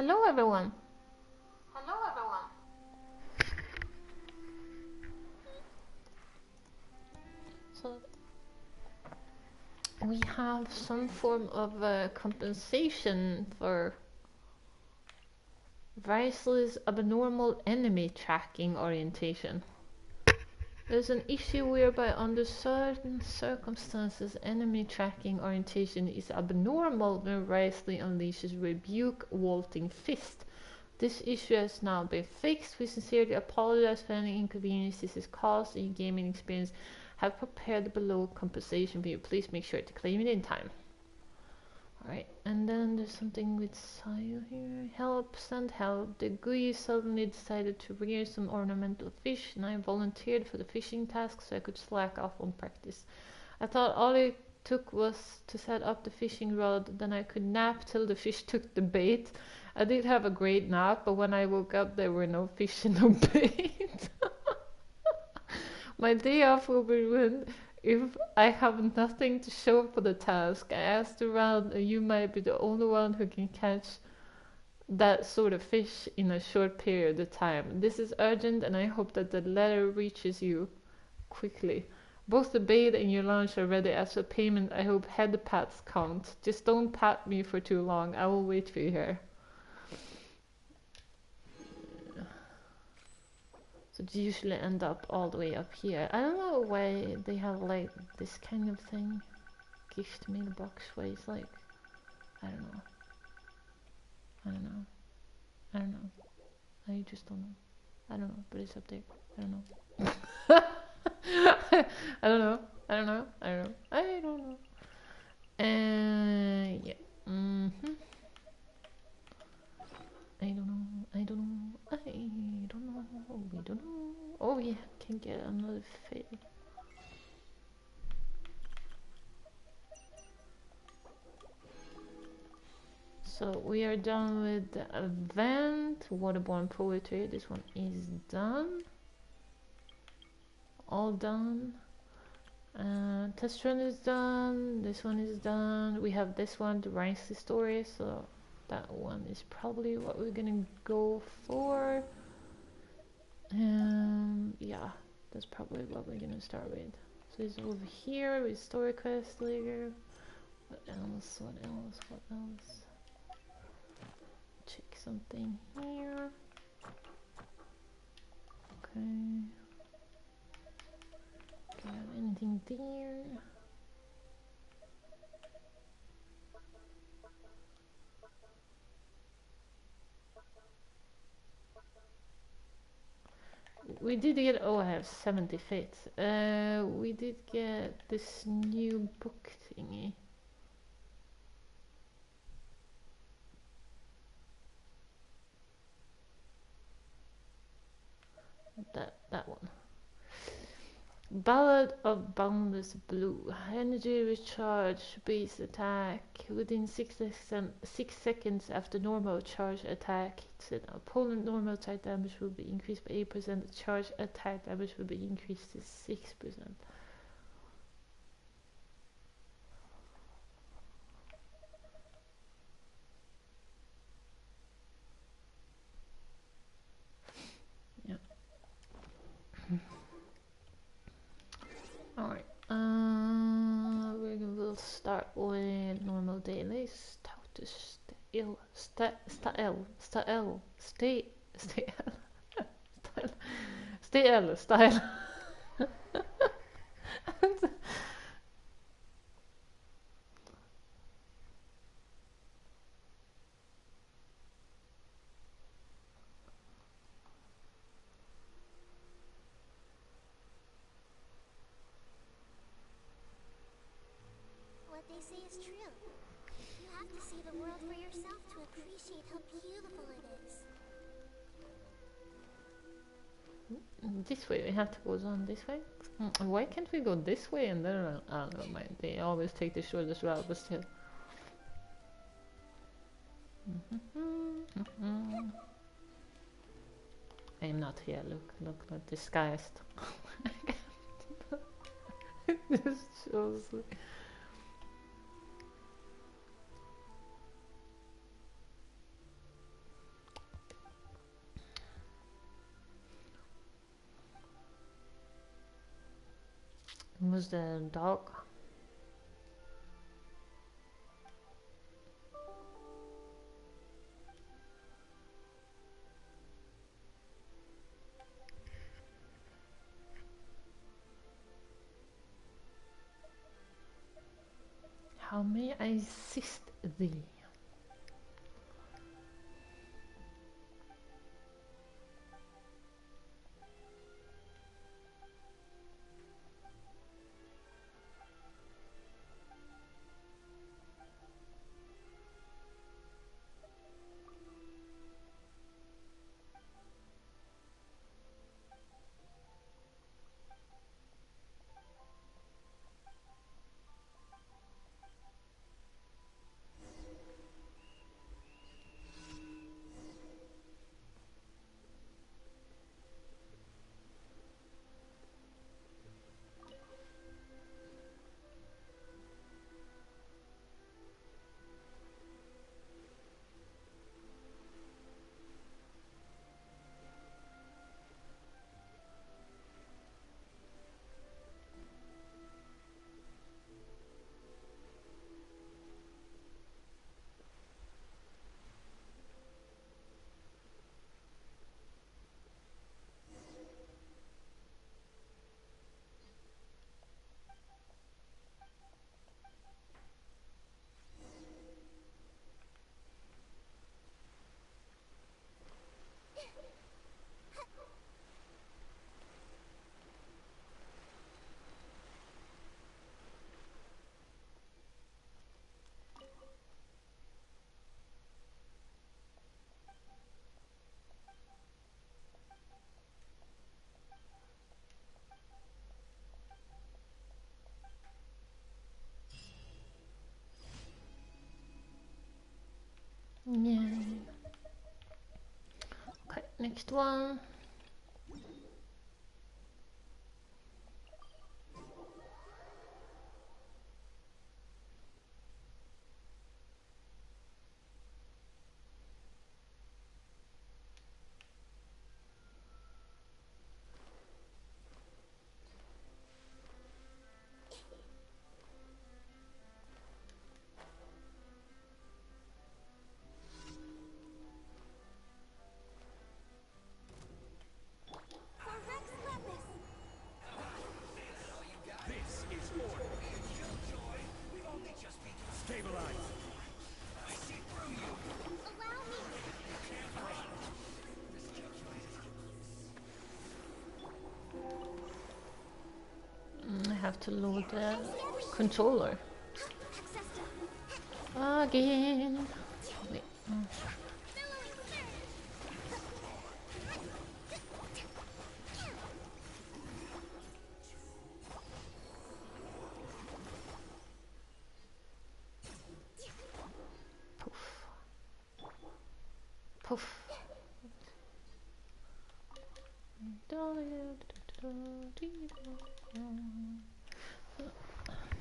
Hello everyone! Hello everyone! So we have some form of compensation for Ricel's abnormal enemy tracking orientation. There's an issue whereby under certain circumstances enemy tracking orientation is abnormal when Risley unleashes Rebuke Vaulting Fist. This issue has now been fixed. We sincerely apologize for any inconvenience this has caused in your gaming experience. Have prepared the below compensation for you. Please make sure to claim it in time. Alright, and then there's something with Sayo here. Help, send help. The GUI suddenly decided to rear some ornamental fish, and I volunteered for the fishing task so I could slack off on practice. I thought all it took was to set up the fishing rod, then I could nap till the fish took the bait. I did have a great nap, but when I woke up there were no fish and no bait. My day off will be ruined if I have nothing to show for the task. I asked around and you might be the only one who can catch that sort of fish in a short period of time. This is urgent and I hope that the letter reaches you quickly. Both the bait and your lunch are ready. As for payment, I hope head pats count. Just don't pat me for too long. I will wait for you here. So they usually end up all the way up here. I don't know why they have like this kind of thing. Gift mailbox where it's like, I don't know. I don't know. I don't know. I just don't know. I don't know, but it's up there. I don't know. I don't know. I don't know. I don't know. I don't know. Yeah. I don't know. I don't know. I don't know. We don't know. Oh yeah, can get another fail. So we are done with the event, Waterborne Poetry. This one is done. All done. Test run is done. This one is done. We have this one, the Rice story. So that one is probably what we're gonna go for. Yeah, that's probably what we're gonna start with. So it's over here with story quest later. What else? What else? What else? Check something here. Okay. Do I have anything there? We did get, oh, I have 70 fates. We did get this new book thingy. That one. Ballad of Boundless Blue. Energy recharge base attack. Within 6 seconds after normal charge attack hits an opponent, normal attack damage will be increased by 8%. Charge attack damage will be increased to 6%. Yeah. Alright. We'll start with normal daily. Status ill. Stay style. What they say is true. You have to see the world for yourself to appreciate how beautiful it is. This way, we have to go on this way. Why can't we go this way and then around? I don't know, they always take the shortest route, but still. I'm not here. Look, disguised. This shows. Was the dog? How may I assist thee? Yeah. Okay, next one. I have to load the controller. Again. Wait. Poof.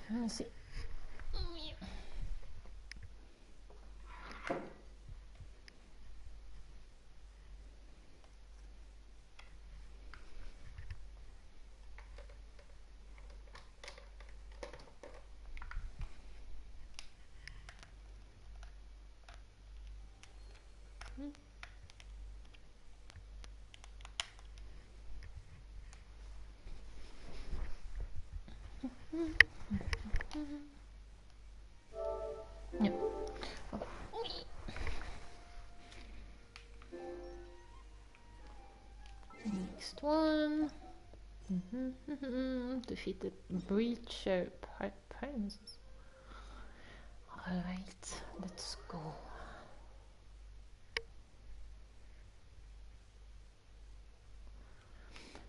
Let's see. Yeah. Next one. Defeated Breacher Prince. Alright, let's go.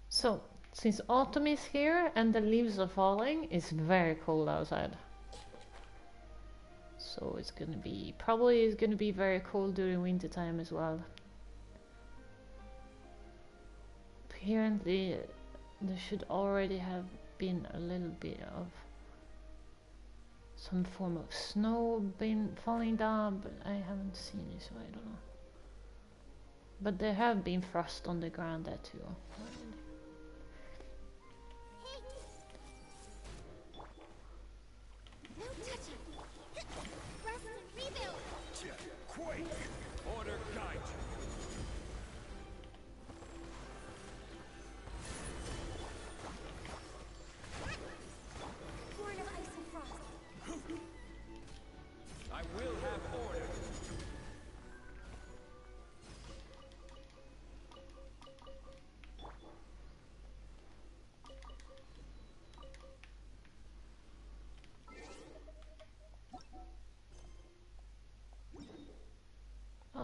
So, since autumn is here and the leaves are falling, it's very cold outside. So it's gonna be, probably it's gonna be very cold during winter time as well. Apparently there should already have been a little bit of some form of snow been falling down, but I haven't seen it, so I don't know. But there have been frost on the ground there too.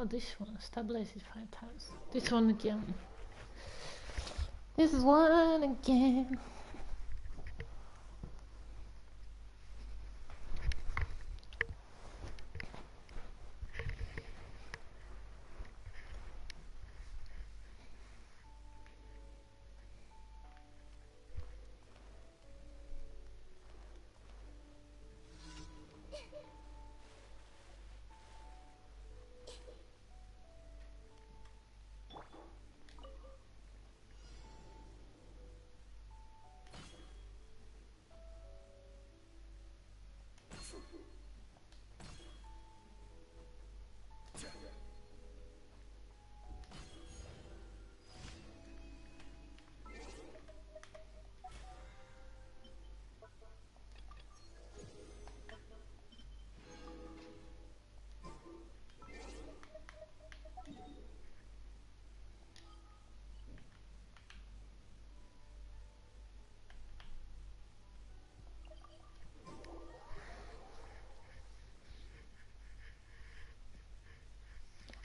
Oh, this one. Stabilize it 5 times. This one again. This is one again.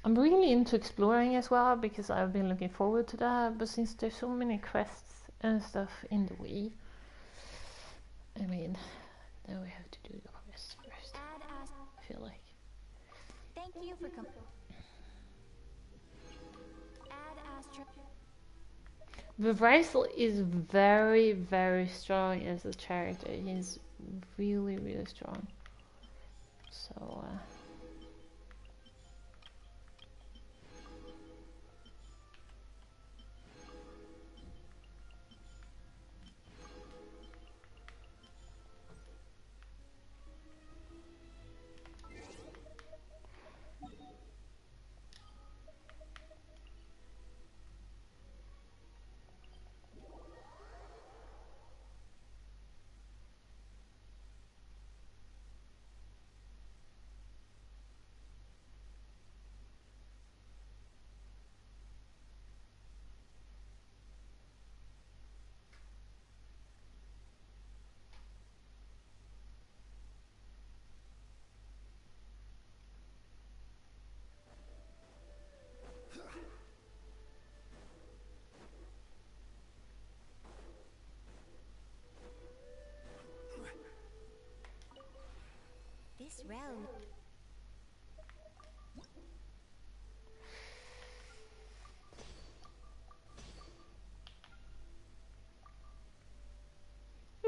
I'm really into exploring as well because I've been looking forward to that, but since there's so many quests and stuff in the way, I mean, now we have to do the quests first. I feel like. Thank you for coming. Vivrisel is very, very strong as a character. He's really, really strong. So, This realm.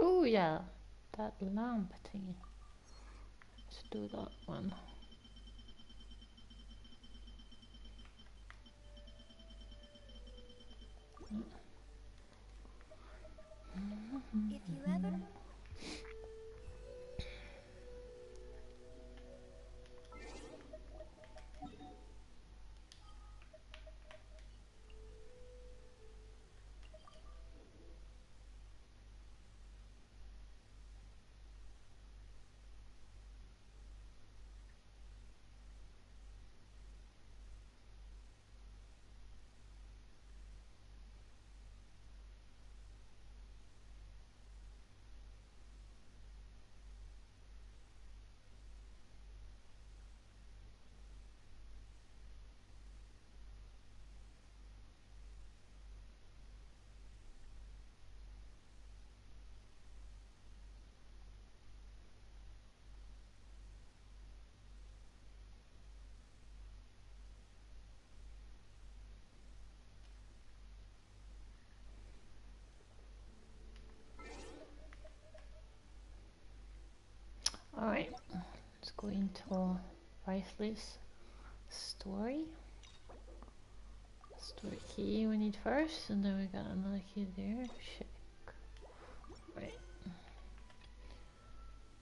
oh yeah, that lamp thing. Let's do that one. If you ever... Alright, let's go into Risley's story. Story key we need first, and then we got another key there. Check. Right.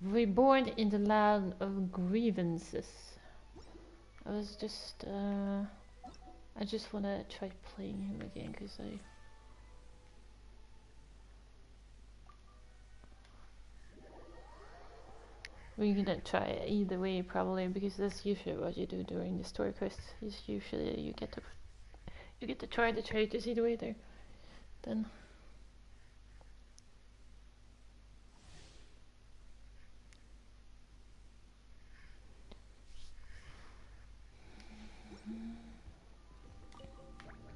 Reborn in the land of grievances. I just wanna try playing him again because we're gonna try it either way probably because that's usually what you do during the story quest. Is usually you get to try the traitors either way there. Then.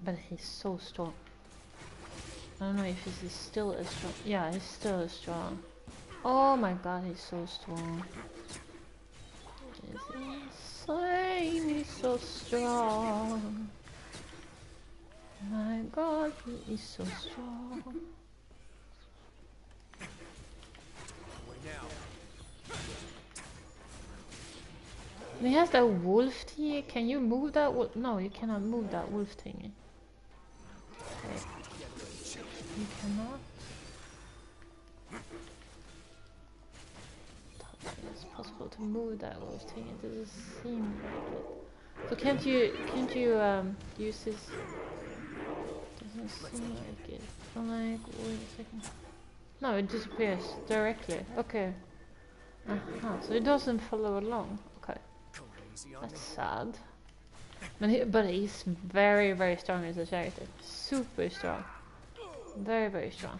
But he's so strong. I don't know if he's still as strong. Yeah, he's still as strong. Oh my god, he's so strong. It's insane, he's so strong. My god, he is so strong. And he has that wolf thingy. Can you move that wolf? No, you cannot move that wolf thingy. Okay. You cannot. It's possible to move that wolf thing. It doesn't seem like it. So can't you use this? Doesn't seem like it. I'm like, wait a second. No, it disappears directly. Okay. So it doesn't follow along. Okay. That's sad. But he's very, very strong as a character. Super strong. Very, very strong.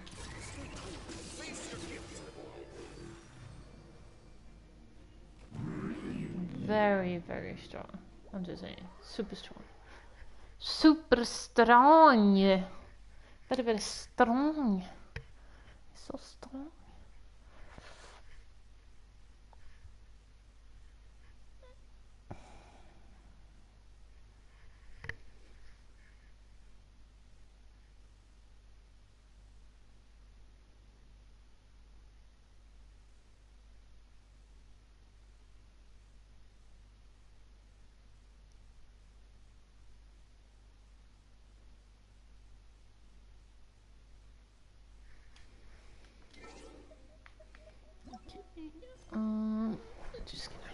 Very, very strong. I'm just saying. Super strong. Super strong! Very, very strong. So strong. Just gonna.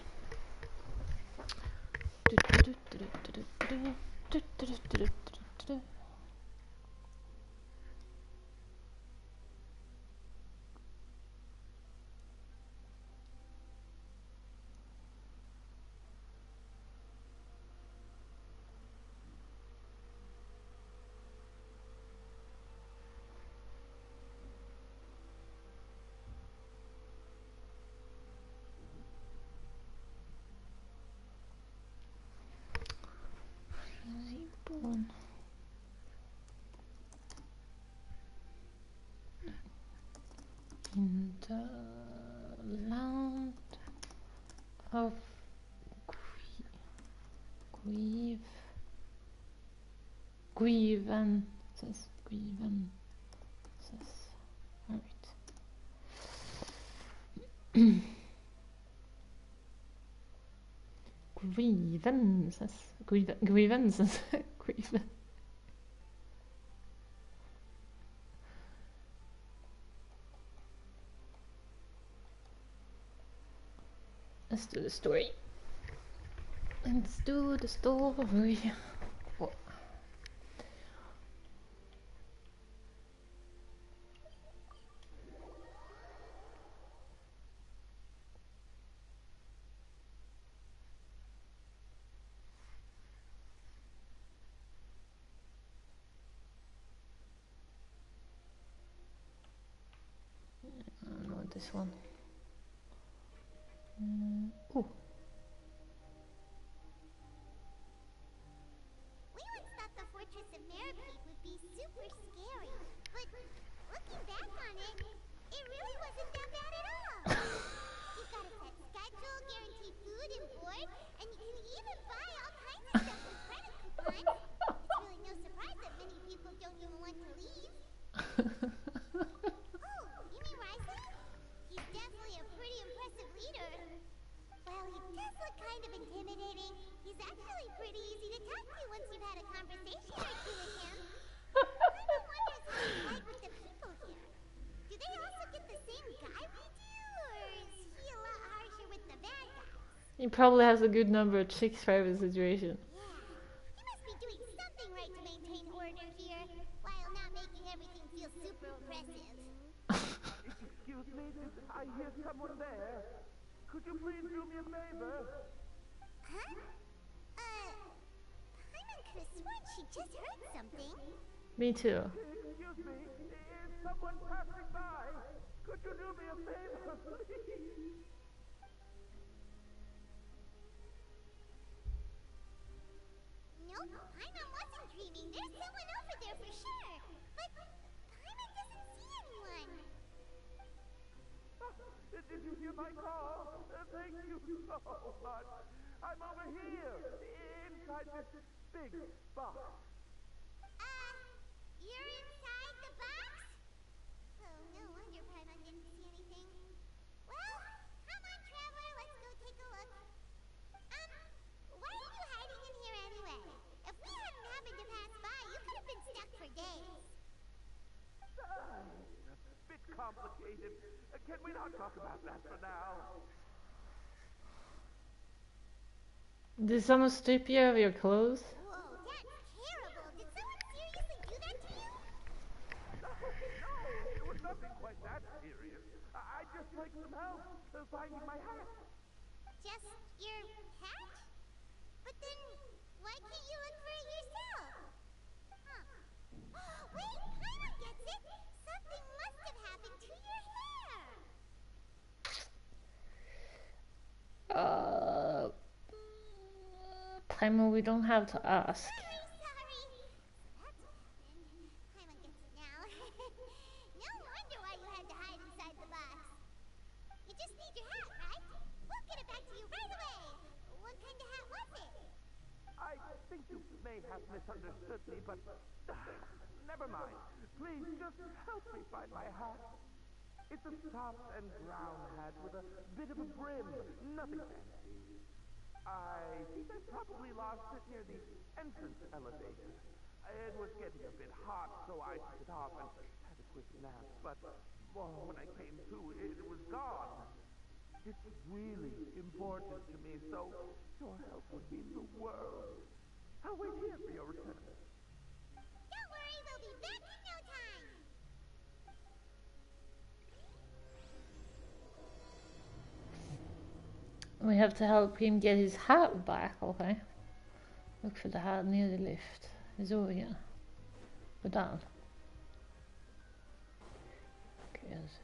Reborn. In the land of grievances. Alright. Grievances. Let's do the story. Let's do the story. What? I don't know this one. Ooh. We once thought the Fortress of Meripede would be super scary, but looking back on it, it really wasn't that bad at all. You've got a set schedule, guaranteed food and board, and you can even buy all kinds of stuff with credit coupons. It's really no surprise that many people don't even want to leave. Oh, you mean Ryzen? He's definitely a pretty impressive leader. Well, he does look kind of intimidating. He's actually pretty easy to talk to once you've had a conversation or two with him. Kind of wonders how he's like with the people here. Do they also get the same guy we do, or is he a lot harsher with the bad guys? He probably has a good number of chicks for every situation. Yeah, he must be doing something right to maintain order here, while not making everything feel super oppressive. Excuse me, did I hear someone there? Could you please do me a favor? Huh? Paimon could have sworn she just heard something. Me too. Excuse me, is someone passing by? Could you do me a favor, please? Nope, Paimon wasn't dreaming. thinking. There's someone over there for sure. But Paimon doesn't see anyone. Did you hear my call? Thank you so much. I'm over here, inside this big box. You're inside the box? Oh, no wonder Paimon didn't see anything. Well, come on, Traveler, let's go take a look. Why are you hiding in here anyway? If we hadn't happened to pass by, you could have been stuck for days. A bit complicated. Can we not talk about that for now? Did someone strip you of your clothes? Whoa, that's terrible. Did someone seriously do that to you? No, it was nothing quite that serious. I'd just like some help finding my hat. Just your hat? But then, why can't you look for it yourself? Huh. Wait, Paimon gets it! Something must have happened to your hair! Paimon, we don't have to ask. Sorry. That's what happened. Paimon gets it now. No wonder why you had to hide inside the box. You just need your hat, right? We'll get it back to you right away. What kind of hat was it? I think you may have misunderstood me, but never mind. Please, just help me find my hat. It's a soft and brown hat with a bit of a brim. Nothing fancy. I think I probably lost it near the entrance elevator. It was getting a bit hot, so I took it off and had a quick nap. But when I came to, it was gone. It's really important to me, so your help would mean the world. I'll wait here for your return. Don't worry, we'll be back in no time. We have to help him get his hat back, okay? Look for the hat near the lift. It's over here. Go down. Okay, let's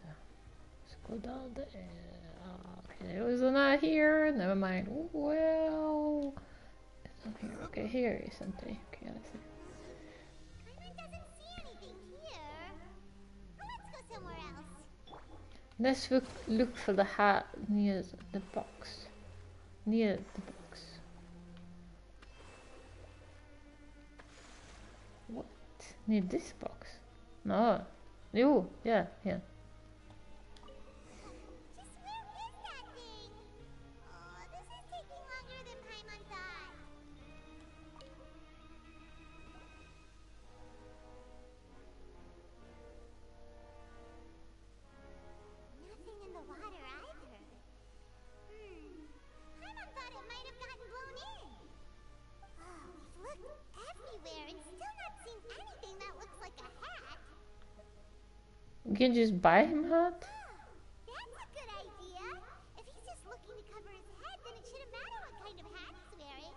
go down there. Okay, it was not here. Never mind. Well, it's not here. Okay, here is something. Okay, let's see. Paimon doesn't see anything here. Let's go somewhere else. Let's look for the hat near the box. Near the box. What? Near this box? No. You. Yeah, yeah. Just where is that thing? Oh, this is taking longer than Paimon thought. Nothing in the water either. Paimon thought it might have gotten blown in. Oh, we've looked everywhere and still not seen anything that looks like a hat. We can just buy him hat? That's a good idea. If he's just looking to cover his head, then it shouldn't matter what kind of hat he's wearing.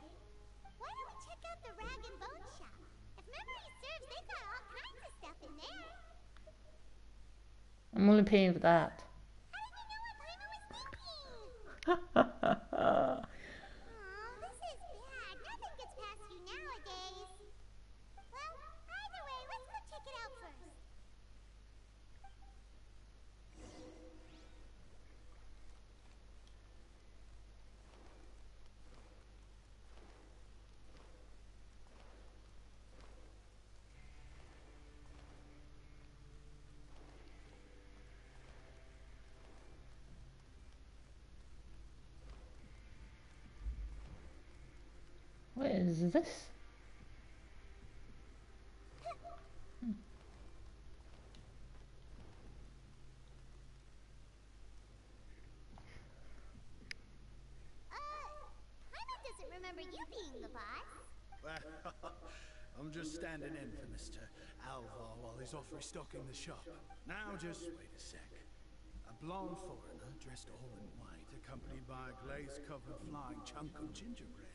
Why don't we check out the rag and bone shop? If memory serves, they've got all kinds of stuff in there. I'm only paying for that. How did you know what Paimon was thinking? Oh, this is bad. Nothing gets past you nowadays. Well, either way, let's go check it out first. What is this? Paimon doesn't remember you being the boss. I'm just standing in for Mr. Alvar while he's off restocking the shop. Now just wait a sec. A blonde foreigner dressed all in white, accompanied by a glaze-covered flying chunk of gingerbread.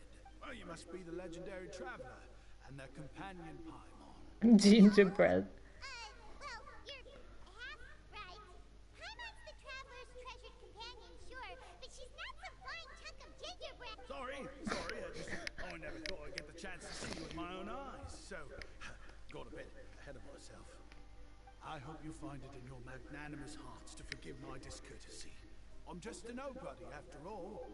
Well, you must be the legendary traveler and their companion Paimon. Gingerbread. Well, you're half right. Paimon's the traveler's treasured companion, sure, but she's not some flying chunk of gingerbread. Sorry, I never thought I'd get the chance to see you with my own eyes. so got a bit ahead of myself. I hope you find it in your magnanimous hearts to forgive my discourtesy. I'm just a nobody, after all.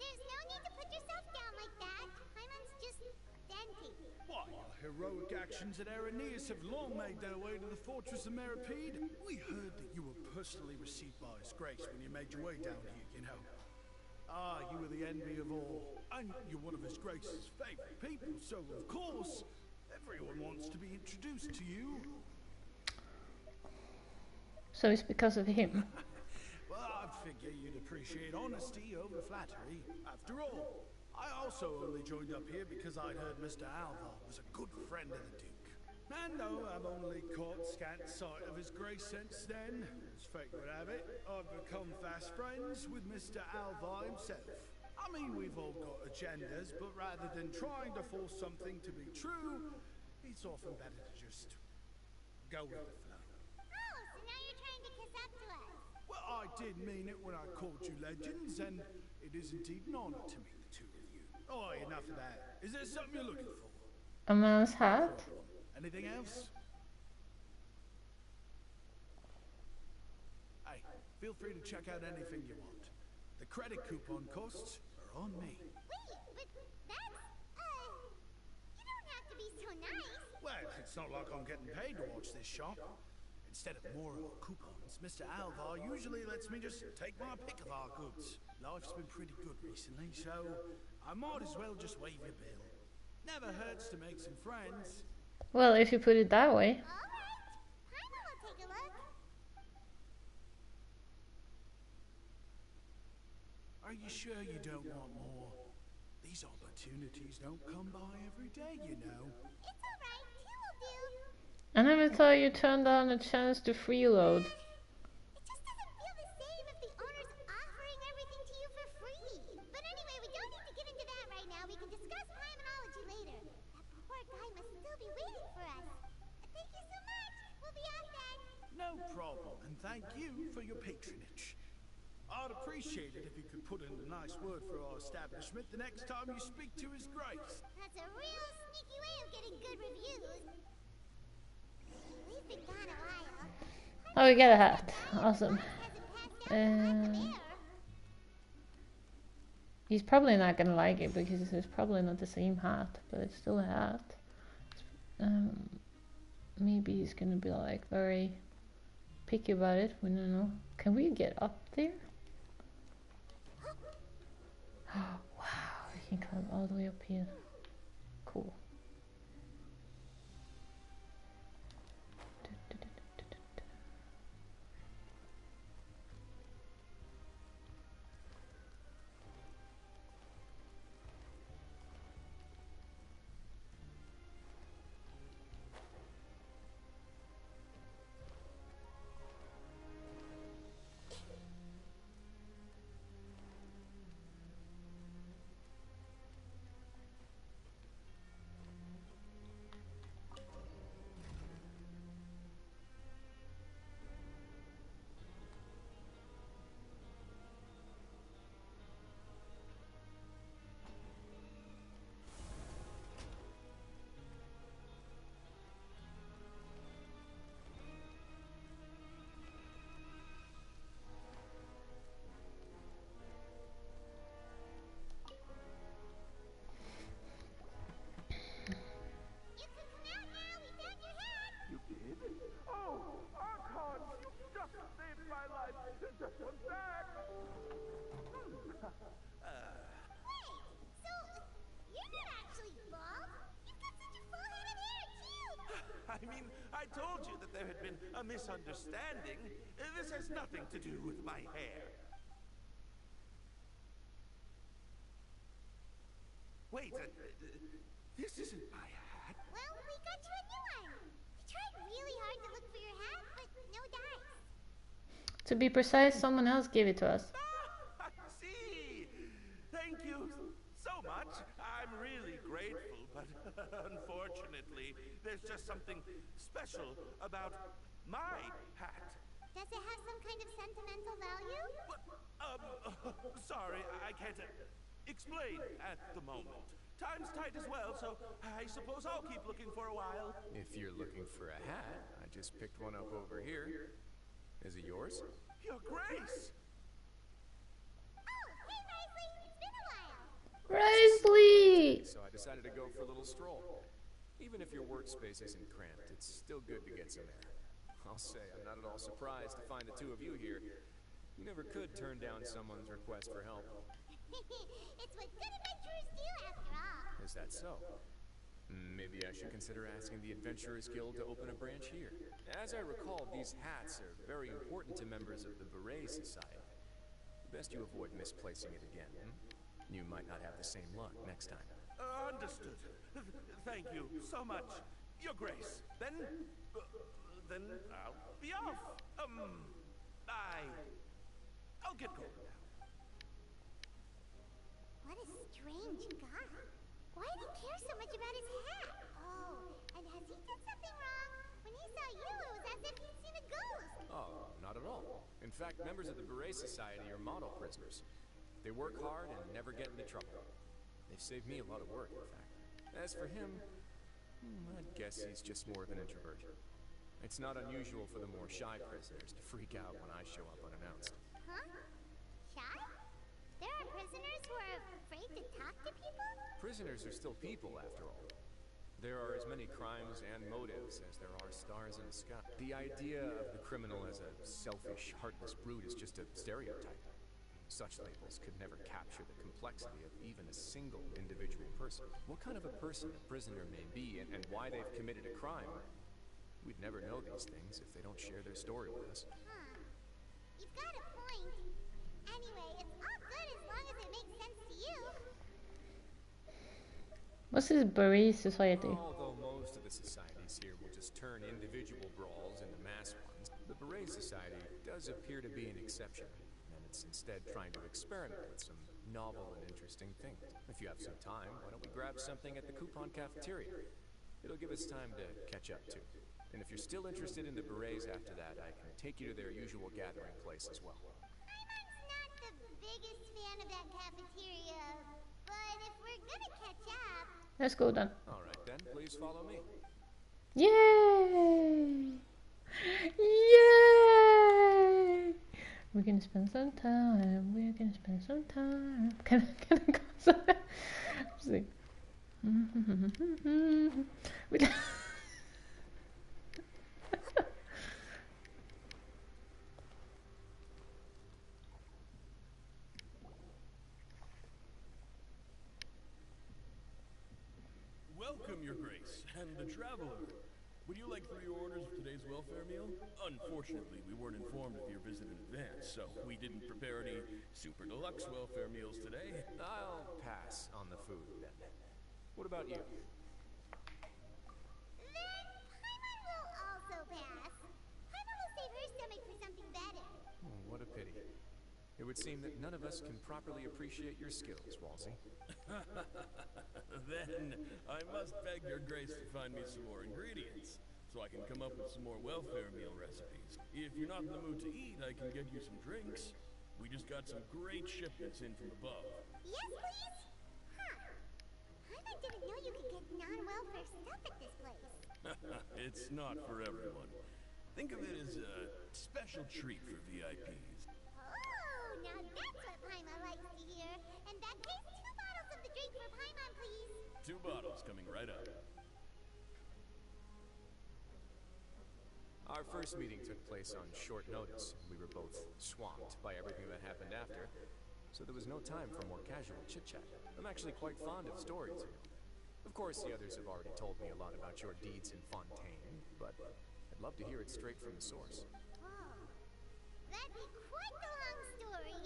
There's no need to put yourself down like that. Paimon's just venting. Why, your heroic actions at Aeneas have long made their way to the fortress of Meripede. We heard that you were personally received by His Grace when you made your way down here, you know. Ah, you were the envy of all. And you're one of His Grace's favorite people, so of course, everyone wants to be introduced to you. So it's because of him. Well, I'd figure you'd appreciate honesty over flattery. After all, I also only joined up here because I'd heard Mr. Alvar was a good friend of the Duke. And though I've only caught scant sight of His Grace since then, as fate would have it, I've become fast friends with Mr. Alvar himself. I mean, we've all got agendas, but rather than trying to force something to be true, it's often better to just go with the flow. Oh, so now you're trying to kiss up to us. Well, I did mean it when I called you legends, and it is indeed an honor to meet the two of you. Oh, enough of that. Is there something you're looking for? A man's hat? Anything else? Hey, feel free to check out anything you want. The credit coupon costs are on me. Wait, but that's, you don't have to be so nice. Well, it's not like I'm getting paid to watch this shop. Instead of moral coupons, Mr. Alvar usually lets me just take my pick of our goods. Life's been pretty good recently, so I might as well just waive your bill. Never hurts to make some friends. Well, if you put it that way. Alright, Paimon will take a look. Are you sure you don't want more? These opportunities don't come by every day, you know. It's alright, two will do. I never thought you turned down a chance to freeload. It just doesn't feel the same if the owner's offering everything to you for free. But anyway, we don't need to get into that right now. We can discuss Paimonology later. That poor guy must still be waiting for us. Thank you so much. We'll be off then. No problem, and thank you for your patronage. I'd appreciate it if you could put in a nice word for our establishment the next time you speak to His Grace. That's a real sneaky way of getting good reviews. We've been gone a while. Oh, we got a hat. Awesome. Hasn't passed out the air. He's probably not gonna like it because it's probably not the same hat, but it's still a hat. Maybe he's gonna be like very picky about it. We don't know. Can we get up there? Wow, we can climb all the way up here. Cool. I mean, I told you that there had been a misunderstanding. This has nothing to do with my hair. Wait, this isn't my hat. Well, we got you a new one. We tried really hard to look for your hat, but no dice. To be precise, someone else gave it to us. I see. Thank you so much. I'm really grateful, but unfortunately, there's just something special about my hat. Does it have some kind of sentimental value? Sorry, I can't. explain at the moment. Time's tight as well, so I suppose I'll keep looking for a while. If you're looking for a hat, I just picked one up over here. Is it yours? Your Grace! Oh, hey Risley, it's been a while. Risley! So I decided to go for a little stroll. Even if your workspace isn't cramped, it's still good to get some air. I'll say I'm not at all surprised to find the two of you here. You never could turn down someone's request for help. It's what good adventurers do after all. Is that so? Maybe I should consider asking the Adventurers Guild to open a branch here. As I recall, these hats are very important to members of the Beret Society. Best you avoid misplacing it again. You might not have the same luck next time. Understood. Thank you so much, Your Grace. Then I'll be off. I'll get going now. What a strange guy. Why did he care so much about his hat? Oh, and has he done something wrong? When he saw you, it was as if he'd seen a ghost. Oh, not at all. In fact, members of the Beret Society are model prisoners. They work hard and never get into trouble. They've saved me a lot of work, in fact. As for him, I'd guess he's just more of an introvert. It's not unusual for the more shy prisoners to freak out when I show up unannounced. Huh? Shy? There are prisoners who are afraid to talk to people? Prisoners are still people, after all. There are as many crimes and motives as there are stars in the sky. The idea of the criminal as a selfish, heartless brute is just a stereotype. Such labels could never capture the complexity of even a single individual person. What kind of a person a prisoner may be and why they've committed a crime, we'd never know these things if they don't share their story with us. Huh. You've got a point. Anyway, it's all good as long as it makes sense to you. What's this Beret Society? Although most of the societies here will just turn individual brawls into mass ones, the Beret Society does appear to be an exception. It's instead trying to experiment with some novel and interesting things. If you have some time, why don't we grab something at the Coupon Cafeteria? It'll give us time to catch up too. And if you're still interested in the Berets after that, I can take you to their usual gathering place as well. Paimon's not the biggest fan of that cafeteria, but if we're gonna catch up... Let's go then. Alright then, please follow me. Yay! Yay! We're gonna spend some time. We're gonna spend some time. Can I go somewhere? See. Welcome, Your Grace, and the Traveler. Would you like 3 orders of today's welfare meal? Unfortunately, we weren't informed of your visit in advance, so we didn't prepare any super deluxe welfare meals today. I'll pass on the food then. What about you? Then Paimon will also pass. Paimon will save her stomach for something better. Oh, what a pity. It would seem that none of us can properly appreciate your skills, Walsey. Then I must beg Your Grace to find me some more ingredients, so I can come up with some more welfare meal recipes. If you're not in the mood to eat, I can get you some drinks. We just got some great shipments in from above. Yes, please? Huh. Paimon didn't know you could get non-welfare stuff at this place. It's not for everyone. Think of it as a special treat for VIPs. Oh, now that's what Paimon likes to hear. In that case, 2 bottles of the drink for Paimon, please. 2 bottles coming right up. Our first meeting took place on short notice. We were both swamped by everything that happened after, so there was no time for more casual chit-chat. I'm actually quite fond of stories here. Of course, the others have already told me a lot about your deeds in Fontaine, but I'd love to hear it straight from the source. Oh, that'd be quite the long story.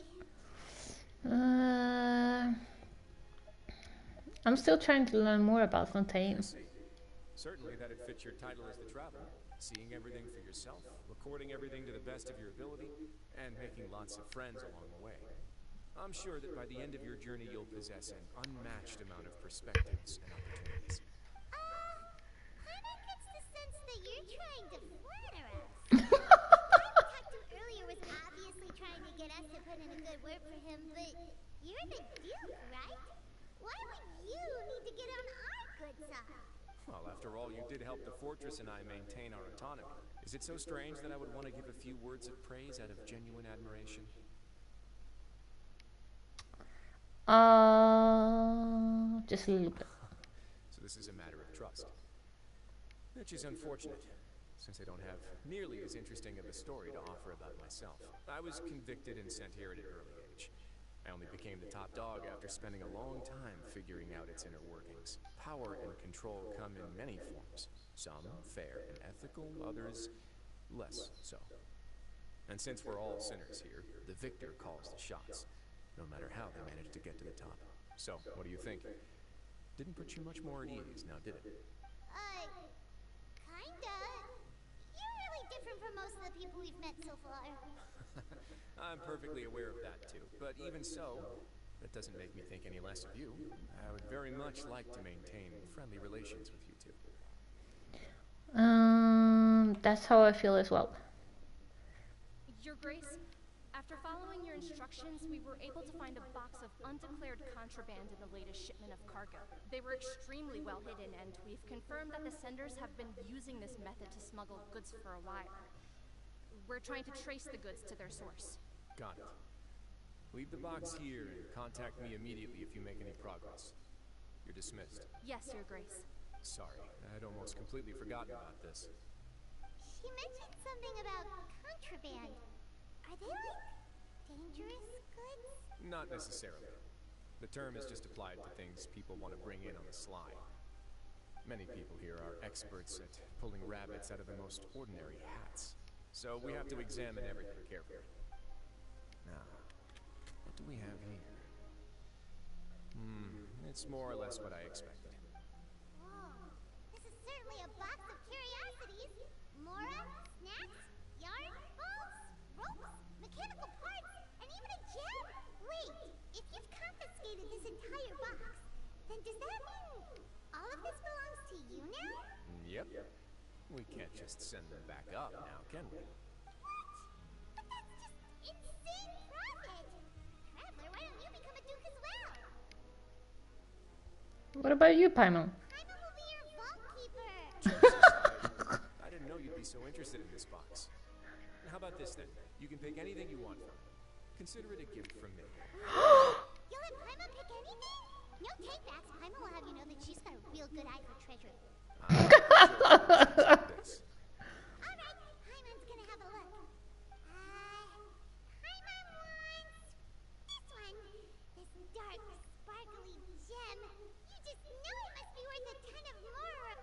I'm still trying to learn more about Fontaine. Certainly that'd fit your title as the Traveler. Seeing everything for yourself, recording everything to the best of your ability, and making lots of friends along the way. I'm sure that by the end of your journey you'll possess an unmatched amount of perspectives and opportunities. Paimon gets the sense that you're trying to flatter us. The guy we talked to earlier was obviously trying to get us us to put in a good word for him, but you're the Duke, right? Why would you need to get on our good side? Well, after all, you did help the fortress and I maintain our autonomy. Is it so strange that I would want to give a few words of praise out of genuine admiration? Just a little bit. So this is a matter of trust. Which is unfortunate, since I don't have nearly as interesting of a story to offer about myself. I was convicted and sent here at an early age. I only became the top dog after spending a long time figuring out its inner workings. Power and control come in many forms. Some fair and ethical, others less so. And since we're all sinners here, the victor calls the shots, no matter how they manage to get to the top. So, what do you think? Didn't put you much more at ease, now did it? Kinda. You're really different from most of the people we've met so far. I'm perfectly aware of that too, but even so, that doesn't make me think any less of you. I would very much like to maintain friendly relations with you two. That's how I feel as well. Your Grace, after following your instructions, we were able to find a box of undeclared contraband in the latest shipment of cargo. They were extremely well hidden, and we've confirmed that the senders have been using this method to smuggle goods for a while. We're trying to trace the goods to their source. Got it. Leave the box here and contact me immediately if you make any progress. You're dismissed. Yes, Your Grace. Sorry, I'd almost completely forgotten about this. She mentioned something about contraband. Are they like dangerous goods? Not necessarily. The term is just applied to things people want to bring in on the sly. Many people here are experts at pulling rabbits out of the most ordinary hats. So we have to examine everything carefully. Now, what do we have here? It's more or less what I expected. Whoa, this is certainly a box of curiosities. Mora, snacks, yarn, balls, ropes, mechanical parts, and even a gem. Wait, if you've confiscated this entire box, then does that mean all of this belongs to you now? Yep. We can't just send them back up now, can we? What? But that's just insane profit! Traveler, why don't you become a duke as well? What about you, Paimon? Paimon will be your vault keeper! I didn't know you'd be so interested in this box. How about this then? You can pick anything you want from it. Consider it a gift from me. You'll let Paimon pick anything? No takebacks. Paimon will have you know that she's got a real good eye for treasure. This. Alright, Paimon's gonna have a look. Paimon wants this one. This dark, sparkly gem. You just know it must be worth a ton of more.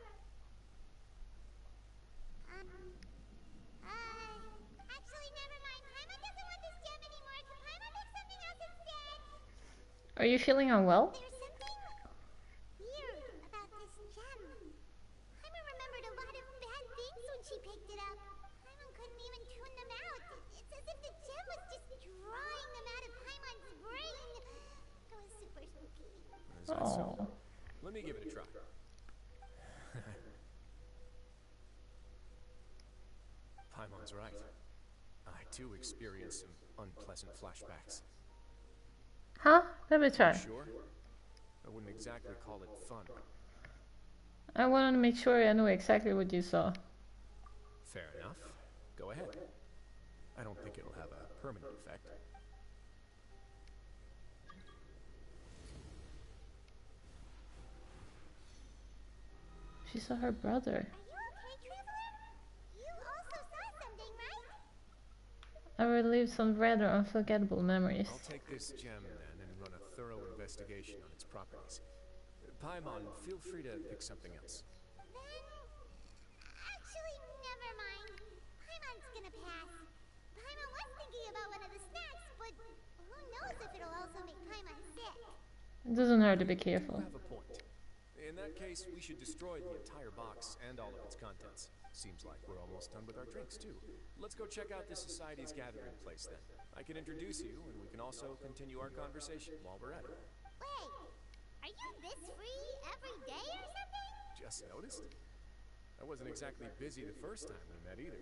Actually, never mind. Paimon doesn't want this gem anymore. Can Paimon pick something else instead? Are you feeling unwell? There's something weird about this gem. Paimon remembered a lot of bad things when she picked it up. Paimon couldn't even tune them out. It's as if the gem was just drawing them out of Paimon's brain. It was super spooky. Is that so? Let me give it a try. Paimon's right. I too experienced some unpleasant flashbacks. Huh? Let me try. Sure? I wouldn't exactly call it fun. I wanted to make sure I knew exactly what you saw. Fair enough. Go ahead. I don't think it'll have a permanent effect. She saw her brother. Are you okay, Traveler? You also saw something, right? I relived some rather unforgettable memories. I'll take this gem then and run a thorough investigation on its properties. Paimon, feel free to pick something else. Then, actually, never mind. Paimon's gonna pass. Paimon was thinking about one of the snacks, but who knows if it'll also make Paimon sick. It doesn't hurt to be You careful. have a point. In that case, we should destroy the entire box and all of its contents. Seems like we're almost done with our drinks, too. Let's go check out this society's gathering place, then. I can introduce you, and we can also continue our conversation while we're at it. Wait, are you this free every day or something? Just noticed? I wasn't exactly busy the first time we met, either.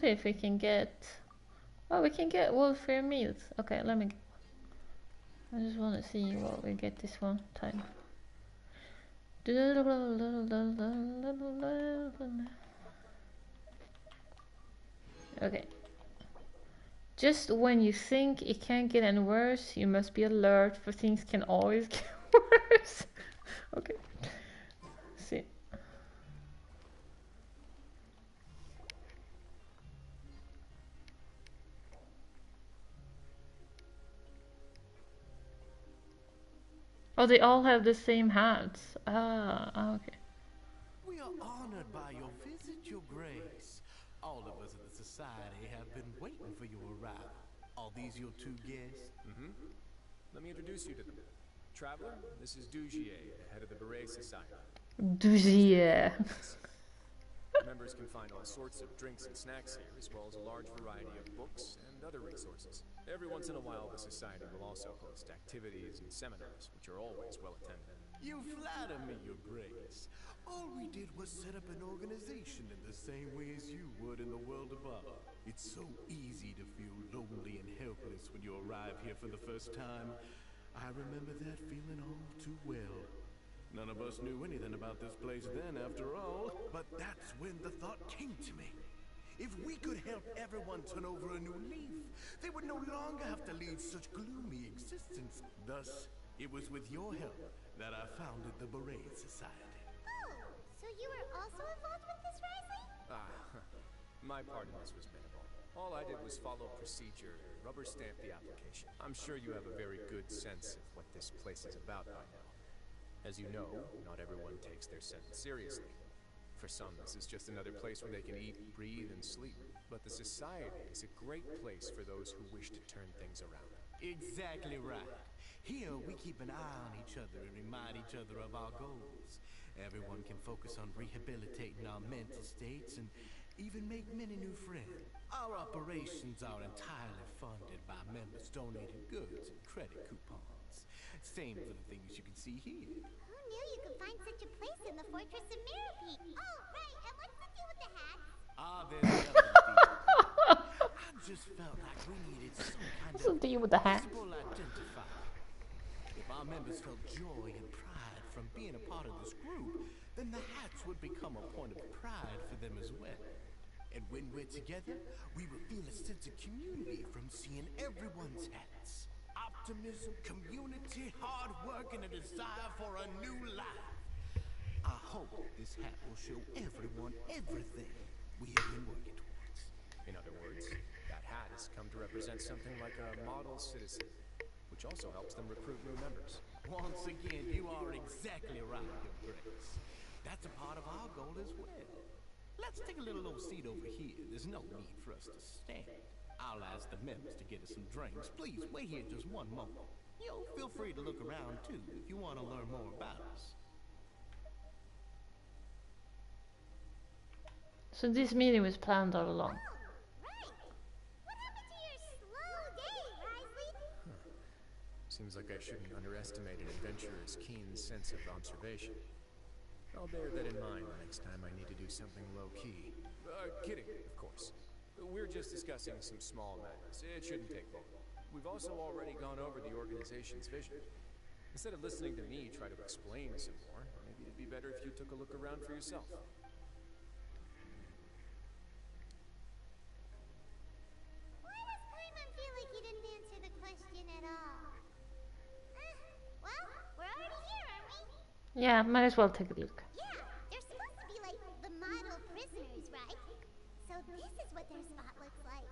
see if we can get... Oh, we can get welfare meals. Okay, let me... I just want to see what we get this one time. Okay. Just when you think it can't get any worse, you must be alert, for things can always get worse. Okay. See. Oh, they all have the same hats. Okay. We are honored by your visit, Your Grace. All of us at the Society have been waiting for your arrival. Are these your two guests? Mm-hmm. Let me introduce you to them. Traveler, this is Dugier, the head of the Beret Society. Dugier. Members can find all sorts of drinks and snacks here, as well as a large variety of books and other resources. Every once in a while, the Society will also host activities and seminars, which are always well attended. You flatter me, Your Grace. All we did was set up an organization in the same way as you would in the world above. It's so easy to feel lonely and helpless when you arrive here for the first time. I remember that feeling all too well. None of us knew anything about this place then, after all. But that's when the thought came to me. If we could help everyone turn over a new leaf, they would no longer have to lead such gloomy existence. Thus, it was with your help that I founded the Beret Society. Oh, so you were also involved with this, Risley? My part in this was minimal. All I did was follow procedure, rubber stamp the application. I'm sure you have a very good sense of what this place is about by now. As you know, not everyone takes their sentence seriously. For some, this is just another place where they can eat, breathe, and sleep. But the Society is a great place for those who wish to turn things around. Exactly right. Here, we keep an eye on each other and remind each other of our goals. Everyone can focus on rehabilitating our mental states and even make many new friends. Our operations are entirely funded by members donating goods and credit coupons. Same for the things you can see here. Who knew you could find such a place in the Fortress of Mirrorpeak? Oh, right, and what's the deal with the hats? There's nothing deal. I just felt like we needed some kind What's the of deal with the hats? visible identifier. If our members felt joy and pride from being a part of this group, then the hats would become a point of pride for them as well. And when we're together, we will feel a sense of community from seeing everyone's hats. Optimism, community, hard work, and a desire for a new life. I hope this hat will show everyone everything we have been working towards. In other words, that hat has come to represent something like a model citizen, which also helps them recruit new members. Once again, you are exactly right, Your Grace. That's a part of our goal as well. Let's take a little old seat over here. There's no need for us to stand. I'll ask the members to get us some drinks. Please, wait here just one moment. Feel free to look around, too, if you want to learn more about us. So this meeting was planned all along. Oh, right. What happened to your slow day, Risley? Seems like I shouldn't underestimate an adventurer's keen sense of observation. I'll bear that in mind the next time I need to do something low-key. Kidding, of course. We're just discussing some small matters. It shouldn't take long. We've also already gone over the organization's vision. Instead of listening to me try to explain some more, maybe it'd be better if you took a look around for yourself. Why does Paimon feel like he didn't answer the question at all? Well, we're already here, aren't we? Yeah, might as well take a look. Yeah, they're supposed to be like the model prisoners, right? So this is what their spot looks like.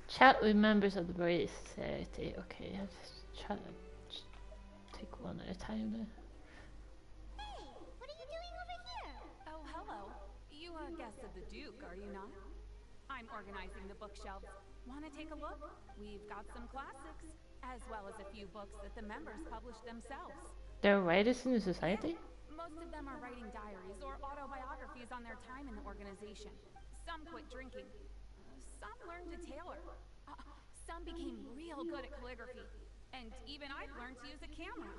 Chat with members of the Beret Society. Okay, I'll just take one at a time then. Hey, what are you doing over here? Oh, hello. You a guest of the Duke, are you not? I'm organizing the bookshelves. Want to take a look? We've got some classics, as well as a few books that the members published themselves. There are writers in the society? Most of them are writing diaries or autobiographies on their time in the organization. Some quit drinking. Some learned to tailor. Some became real good at calligraphy. And even I've learned to use a camera.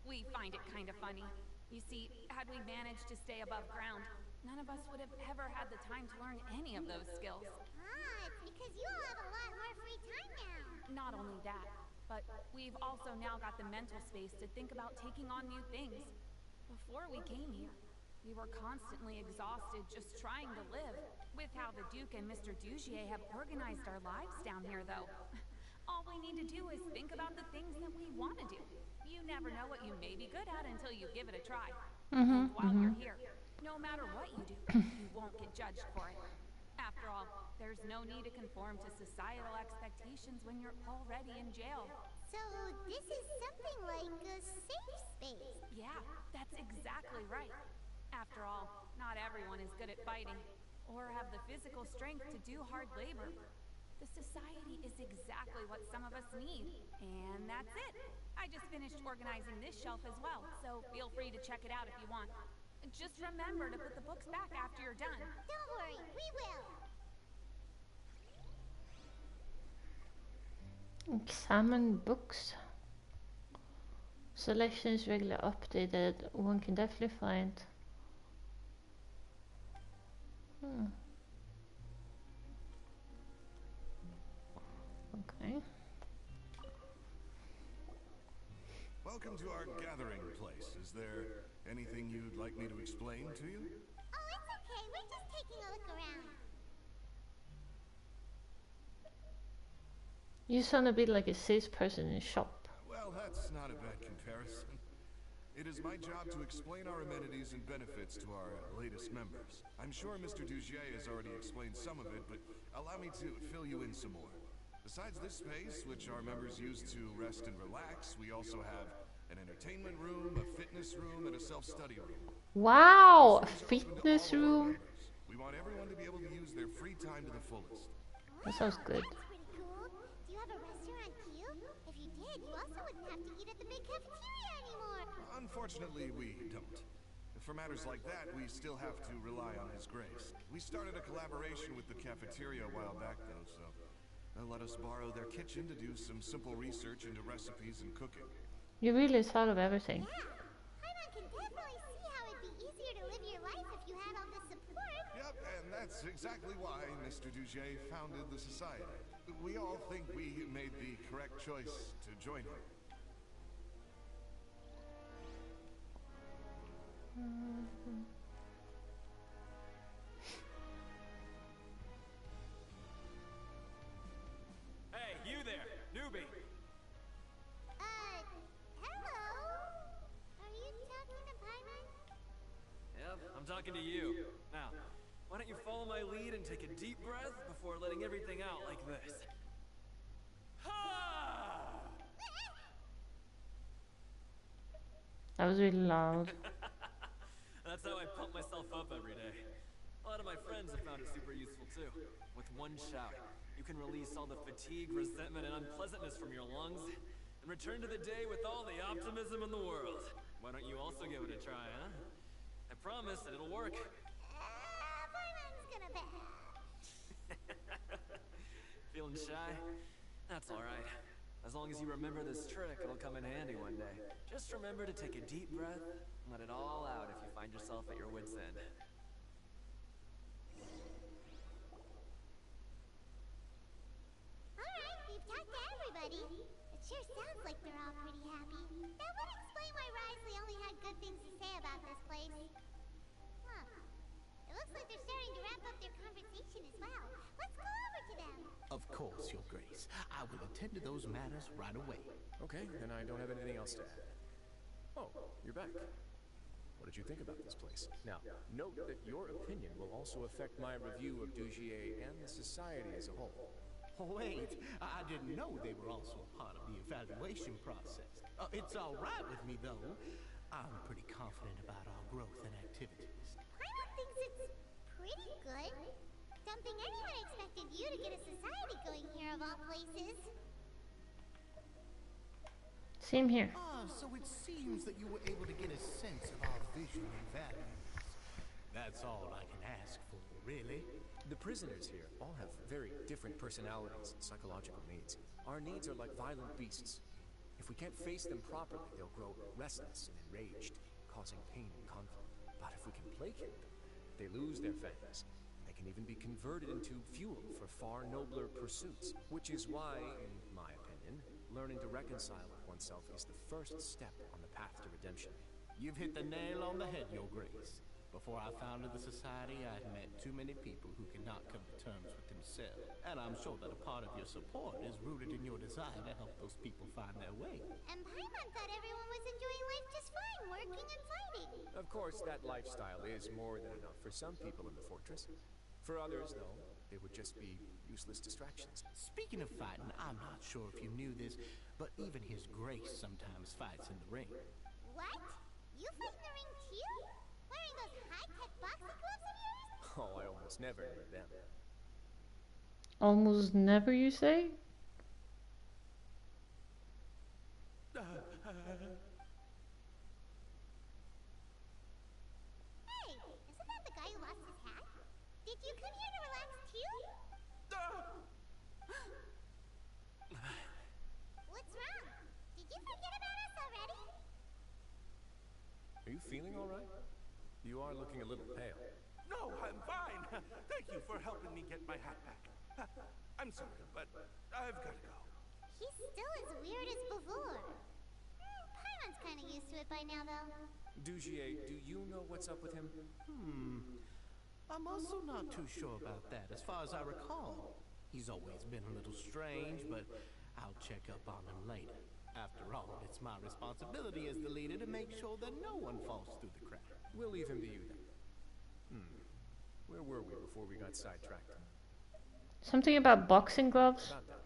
We find it kind of funny. You see, had we managed to stay above ground, none of us would have ever had the time to learn any of those skills. Ah, it's because you all have a lot more free time now. Not only that, but we've also now got the mental space to think about taking on new things. Before we came here, we were constantly exhausted just trying to live. With how the Duke and Mr. Dugier have organized our lives down here, though, all we need to do is think about the things that we want to do. You never know what you may be good at until you give it a try. And while you're here, no matter what you do, you won't get judged for it. After all, there's no need to conform to societal expectations when you're already in jail. So this is something like a safe space. Yeah, that's exactly right. After all, not everyone is good at fighting, or have the physical strength to do hard labor. The society is exactly what some of us need. And that's it. I just finished organizing this shelf as well, so feel free to check it out if you want. Just remember to put the books back after you're done. Don't worry, we will. Examine books. Selection is regularly updated. One can definitely find. Okay. Welcome to our gathering place. Is there anything you'd like me to explain to you? Oh, it's okay. We're just taking a look around. You sound a bit like a salesperson in a shop. Well, that's not a bad comparison. It is my job to explain our amenities and benefits to our latest members. I'm sure Mr. Dugier has already explained some of it, but allow me to fill you in some more. Besides this space, which our members use to rest and relax, we also have an entertainment room, a fitness room, and a self-study room. Wow! A fitness room? We want everyone to be able to use their free time to the fullest. That sounds good. That's pretty cool. Do you have a restaurant too? If you did, you also wouldn't have to eat at the big cafeteria anymore. Unfortunately, we don't. For matters like that, we still have to rely on His Grace. We started a collaboration with the cafeteria a while back, though, so they'll let us borrow their kitchen to do some simple research into recipes and cooking. You really thought of everything. Yeah, I can definitely see how it'd be easier to live your life if you had all this support. Yep, and that's exactly why Mr. Dugier founded the society. We all think we made the correct choice to join him. Hey, you there, newbie! Hello? Are you talking to Paimon? Yep, I'm talking to you. Now, why don't you follow my lead and take a deep breath before letting everything out like this? Ha! That was really loud. That's how I pump myself up every day. A lot of my friends have found it super useful too. With one shout, you can release all the fatigue, resentment, and unpleasantness from your lungs, and return to the day with all the optimism in the world. Why don't you also give it a try, huh? I promise that it'll work. Paimon's gonna bet. Feeling shy? That's alright. As long as you remember this trick, it'll come in handy one day. Just remember to take a deep breath and let it all out if you find yourself at your wit's end. Alright, we've talked to everybody. It sure sounds like they're all pretty happy. That would explain why Risley only had good things to say about this place. Huh. It looks like they're starting to wrap up their conversation as well. Let's go over to them. Of course, Your Grace. I will attend to those matters right away. Okay, then I don't have anything else to add. Oh, you're back. What did you think about this place? Now, note that your opinion will also affect my review of Dugier and the society as a whole. Wait, I didn't know they were also a part of the evaluation process. It's all right with me, though. I'm pretty confident about our growth and activities. Paimon thinks it's pretty good. Don't think anyone expected you to get a society going here of all places. Same here. So it seems that you were able to get a sense of our vision and values. That's all I can ask for, really. The prisoners here all have very different personalities and psychological needs. Our needs are like violent beasts. If we can't face them properly, they'll grow restless and enraged, causing pain and conflict. But if we can placate them, they lose their fangs. They can even be converted into fuel for far nobler pursuits. Which is why, in my opinion, learning to reconcile with oneself is the first step on the path to redemption. You've hit the nail on the head, Your Grace. Before I founded the Society, I had met too many people who could not come to terms with themselves. And I'm sure that a part of your support is rooted in your desire to help those people find their way. And Paimon thought everyone was enjoying life just fine, working and fighting. Of course, that lifestyle is more than enough for some people in the fortress. For others, though, they would just be useless distractions. Speaking of fighting, I'm not sure if you knew this, but even His Grace sometimes fights in the ring. What? You fight in the ring too? Wearing those high-tech boxing gloves of yours? Oh, I almost never need them. Almost never, you say? Hey, isn't that the guy who lost his hat? Did you come here to relax too? What's wrong? Did you forget about us already? Are you feeling all right? You are looking a little pale. No, I'm fine. Thank you for helping me get my hat back. I'm sorry, but I've got to go. He's still as weird as before. Paimon's kind of used to it by now, though. Dugier, do you know what's up with him? I'm also not too sure about that. As far as I recall, he's always been a little strange, but I'll check up on him later. After all, it's my responsibility as the leader to make sure that no one falls through the cracks. We'll leave him to you then. Where were we before we got sidetracked? Something about boxing gloves? About that.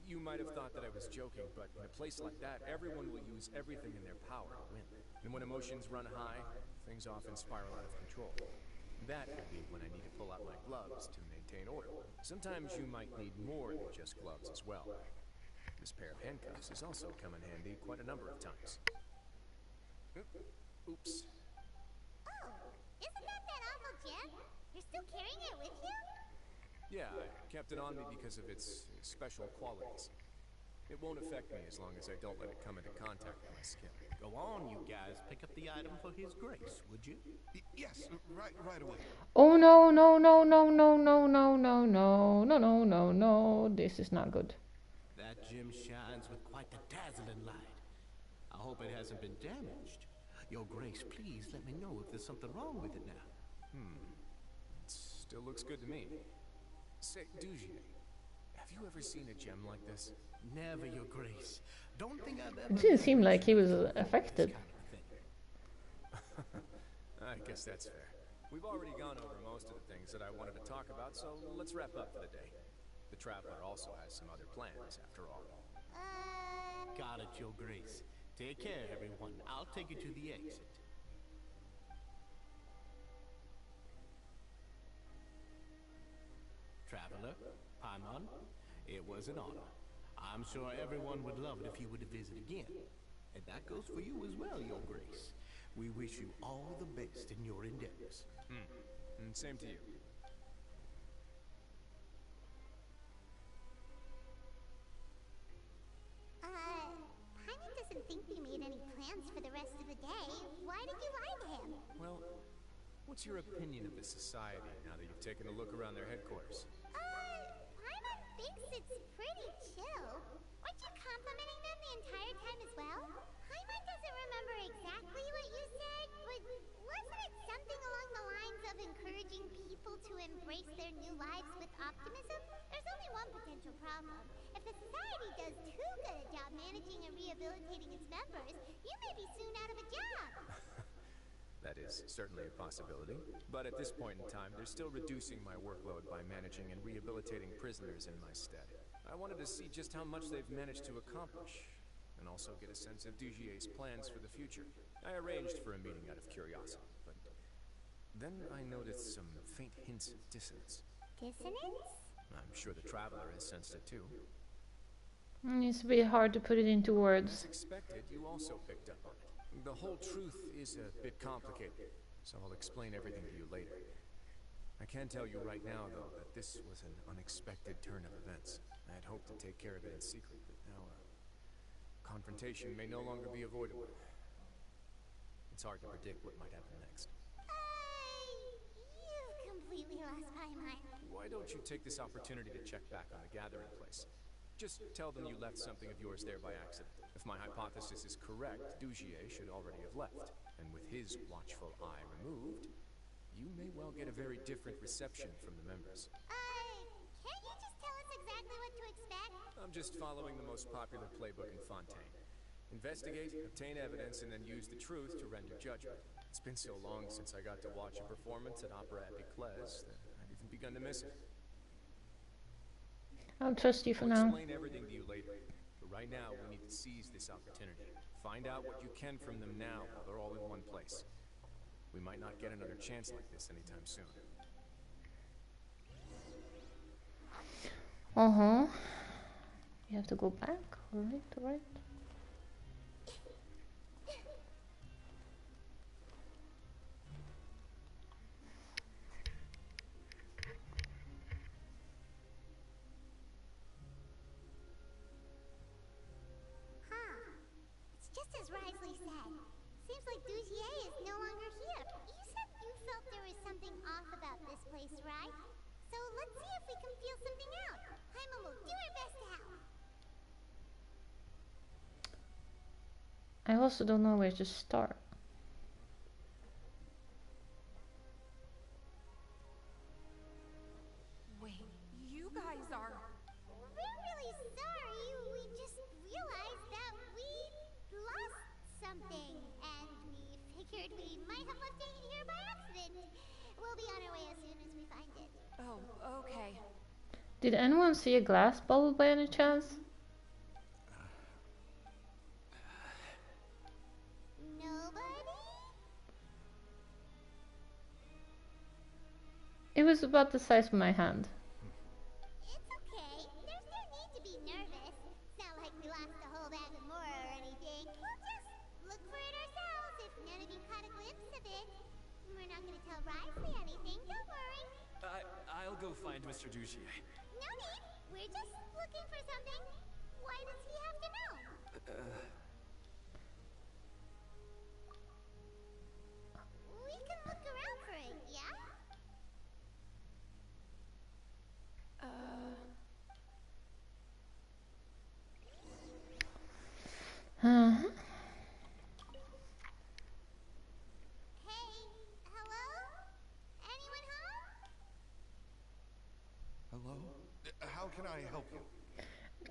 You might have thought that I was joking, but in a place like that, everyone will use everything in their power to win. And when emotions run high, things often spiral out of control. That would be when I need to pull out my gloves to maintain order. Sometimes you might need more than just gloves as well. This pair of handcuffs has also come in handy quite a number of times. Oops. Oh, isn't that awful gem? You're still carrying it with you? Yeah, I kept it on me because of its special qualities. It won't affect me as long as I don't let it come into contact with my skin. Go on, you guys. Pick up the item for His Grace, would you? Yes, right away. Oh no, no, no, no, no, no, no, no, no, no, no, no, no. This is not good. That gem shines with quite the dazzling light. I hope it hasn't been damaged. Your Grace, please let me know if there's something wrong with it now. It still looks good to me. Say, Dugier, have you ever seen a gem like this? Never, Your Grace. Don't think I've ever... It didn't seem like he was affected. I guess that's fair. We've already gone over most of the things that I wanted to talk about, so let's wrap up for the day. The Traveler also has some other plans, after all. Got it, Your Grace. Take care, everyone. I'll take you to the exit. Traveler, Paimon, it was an honor. I'm sure everyone would love it if you were to visit again. And that goes for you as well, Your Grace. We wish you all the best in your endeavors. And same to you. Paimon doesn't think we made any plans for the rest of the day. Why did you lie to him? Well, what's your opinion of the Society now that you've taken a look around their headquarters? Paimon thinks it's pretty chill. Weren't you complimenting them the entire time as well? Paimon doesn't remember exactly what you said, but wasn't it something along the lines of encouraging people to embrace their new lives with optimism? There's only one potential problem. If the Society does too good a job managing and rehabilitating its members, you may be soon out of a job. That is certainly a possibility. But at this point in time, they're still reducing my workload by managing and rehabilitating prisoners in my stead. I wanted to see just how much they've managed to accomplish, and also get a sense of Dugier's plans for the future. I arranged for a meeting out of curiosity, but then I noticed some faint hints of dissonance. Dissonance? I'm sure the Traveler has sensed it too. It's a bit hard to put it into words. As expected, you also picked up on it. The whole truth is a bit complicated, so I'll explain everything to you later. I can tell you right now, though, that this was an unexpected turn of events. I had hoped to take care of it in secret, but now confrontation may no longer be avoidable. It's hard to predict what might happen next. You completely lost my mind. Why don't you take this opportunity to check back on the gathering place? Just tell them you left something of yours there by accident. If my hypothesis is correct, Dugier should already have left. And with his watchful eye removed, you may well get a very different reception from the members. Can't you just tell us exactly what to expect? I'm just following the most popular playbook in Fontaine. Investigate, obtain evidence, and then use the truth to render judgment. It's been so long since I got to watch a performance at Opera Epiclese that I've even begun to miss it. I'll trust you for I'll now. explain everything to you later. But right now, we need to seize this opportunity. Find out what you can from them now while they're all in one place. We might not get another chance like this anytime soon. You have to go back. Alright. It's just as Risley said. Seems like Dugier is no longer here. You said you felt there was something off about this place, right? So let's see if we can feel something out. Paimon will do her best to help. I also don't know where to start. Wait, you guys are... We're really sorry. We just realized that we lost something, and we figured we might have left it here by accident. We'll be on our way as soon as we find it. Oh, okay. Did anyone see a glass bottle by any chance? Nobody? It was about the size of my hand. It's okay. There's no need to be nervous. It's not like we lost a whole bag of more or anything. We'll just look for it ourselves if none of you caught a glimpse of it. We're not going to tell Risley anything, don't worry. I'll go find Mr. Dugier. No need. We're just looking for something. Why does he have to know? We can look around for it, yeah? Hey, hello? Anyone home? Hello? How can I help you?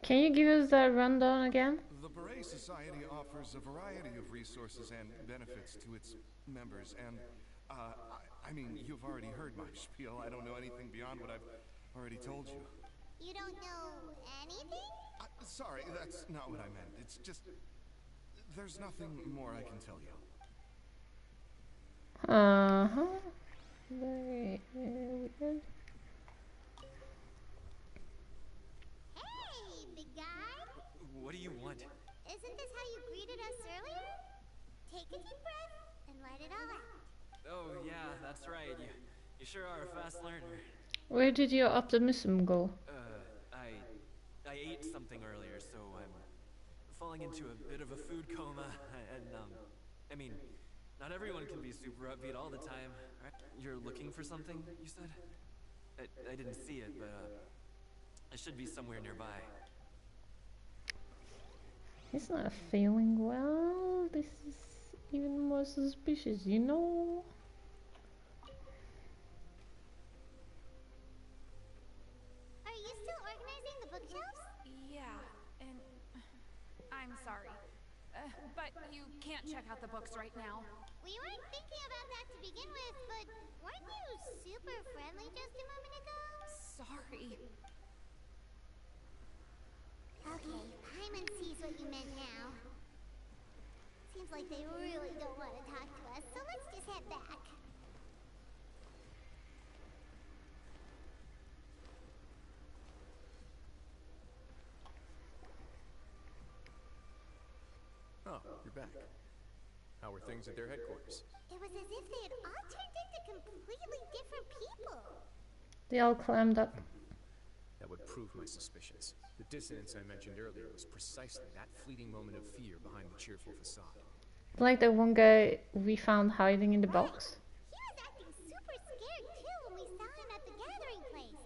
Can you give us that rundown again? The Beret Society offers a variety of resources and benefits to its members, and, I mean, you've already heard my spiel. I don't know anything beyond what I've already told you. You don't know anything? Sorry, that's not what I meant. It's just... there's nothing more I can tell you. Very weird. Hey, big guy. What do you want? Isn't this how you greeted us earlier? Take a deep breath and let it all out. Oh, yeah, that's right. You sure are a fast learner. Where did your optimism go? I ate something earlier, so I'm falling into a bit of a food coma, and, I mean, not everyone can be super upbeat all the time, right? You're looking for something, you said? I didn't see it, but, it should be somewhere nearby. He's not feeling well. This is even more suspicious, you know? Are you still organizing the bookshelves? Yeah, and... I'm sorry. But you can't check out the books right now. We weren't thinking about that to begin with, but weren't you super friendly just a moment ago? Sorry. Okay, Paimon sees what you meant now. Seems like they really don't want to talk to us, so let's just head back. Oh, you're back. How were things at their headquarters? It was as if they had all turned into completely different people. They all climbed up. That would prove my suspicions. The dissonance I mentioned earlier was precisely that fleeting moment of fear behind the cheerful facade. Like that one guy we found hiding in the box. He was acting super scared too when we saw him at the gathering place.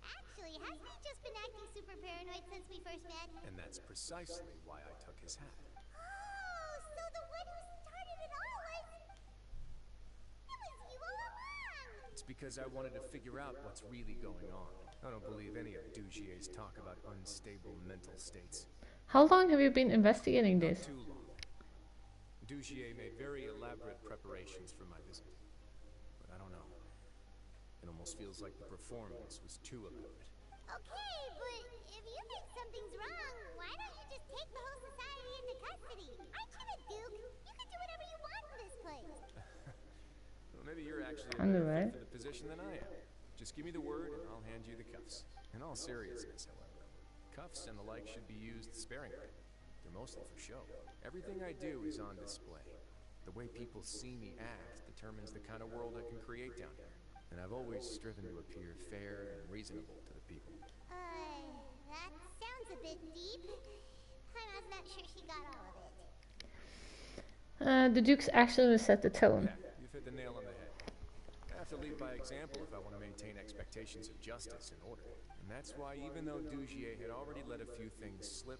Actually, hasn't he just been acting super paranoid since we first met? And that's precisely why I took his hat. Oh, so the one who started it all was... It was you all along! It's because I wanted to figure out what's really going on. I don't believe any of Dugier's talk about unstable mental states. How long have you been investigating this? Not too long. Dugier made very elaborate preparations for my visit. But I don't know. It almost feels like the performance was too elaborate. Okay, but if you think something's wrong, why don't you just take the whole society into custody? Aren't you the Duke? You can do whatever you want in this place. Well, maybe you're actually a Kinda better right. fit for the position than I am. Just give me the word and I'll hand you the cuffs. In all seriousness, however, cuffs and the like should be used sparingly. They're mostly for show. Everything I do is on display. The way people see me act determines the kind of world I can create down here. And I've always striven to appear fair and reasonable to the people. That sounds a bit deep. I'm not sure she got all of it. The Duke's action will set the tone. Yeah, you've hit the nail on the head. I have to lead by example if I want to maintain expectations of justice and order. And that's why even though Dugier had already let a few things slip,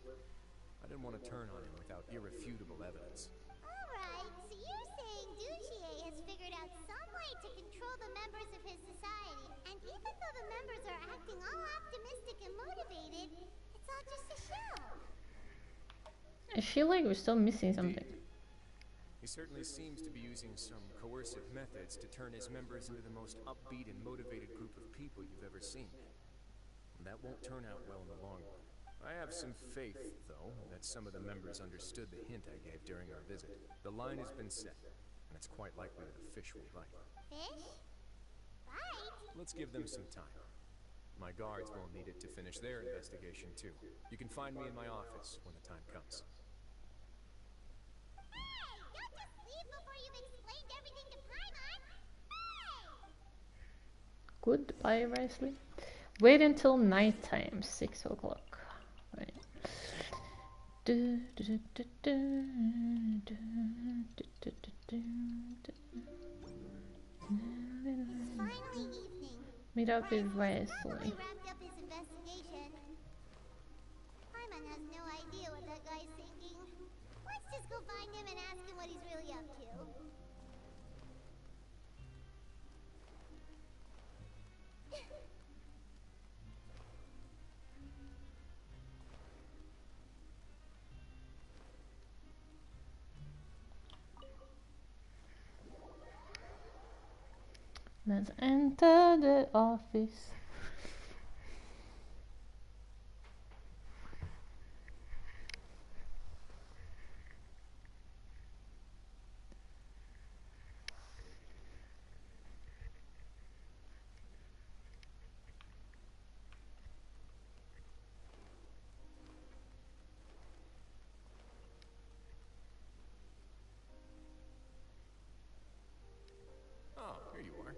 I didn't want to turn on him without irrefutable evidence. Alright, so you're saying Dugier has figured out some way to control the members of his society, and even though the members are acting all optimistic and motivated, it's all just a show. I feel like we're still missing something. He certainly seems to be using some coercive methods to turn his members into the most upbeat and motivated group of people you've ever seen. And that won't turn out well in the long run. I have some faith, though, that some of the members understood the hint I gave during our visit. The line has been set, and it's quite likely that a fish will bite. Fish? Bite? Let's give them some time. My guards won't need it to finish their investigation, too. You can find me in my office when the time comes. Hey! Don't just leave before you've explained everything to Paimon! Hey! Goodbye, Risley. Wait until nighttime, 6 o'clock. Right. Finally evening. Meet up with Risley. Probably wrapped up his investigation. Paimon has no idea what that guy's thinking. Let's just go find him and ask him what he's really up to. Let's enter the office. Oh, here you are.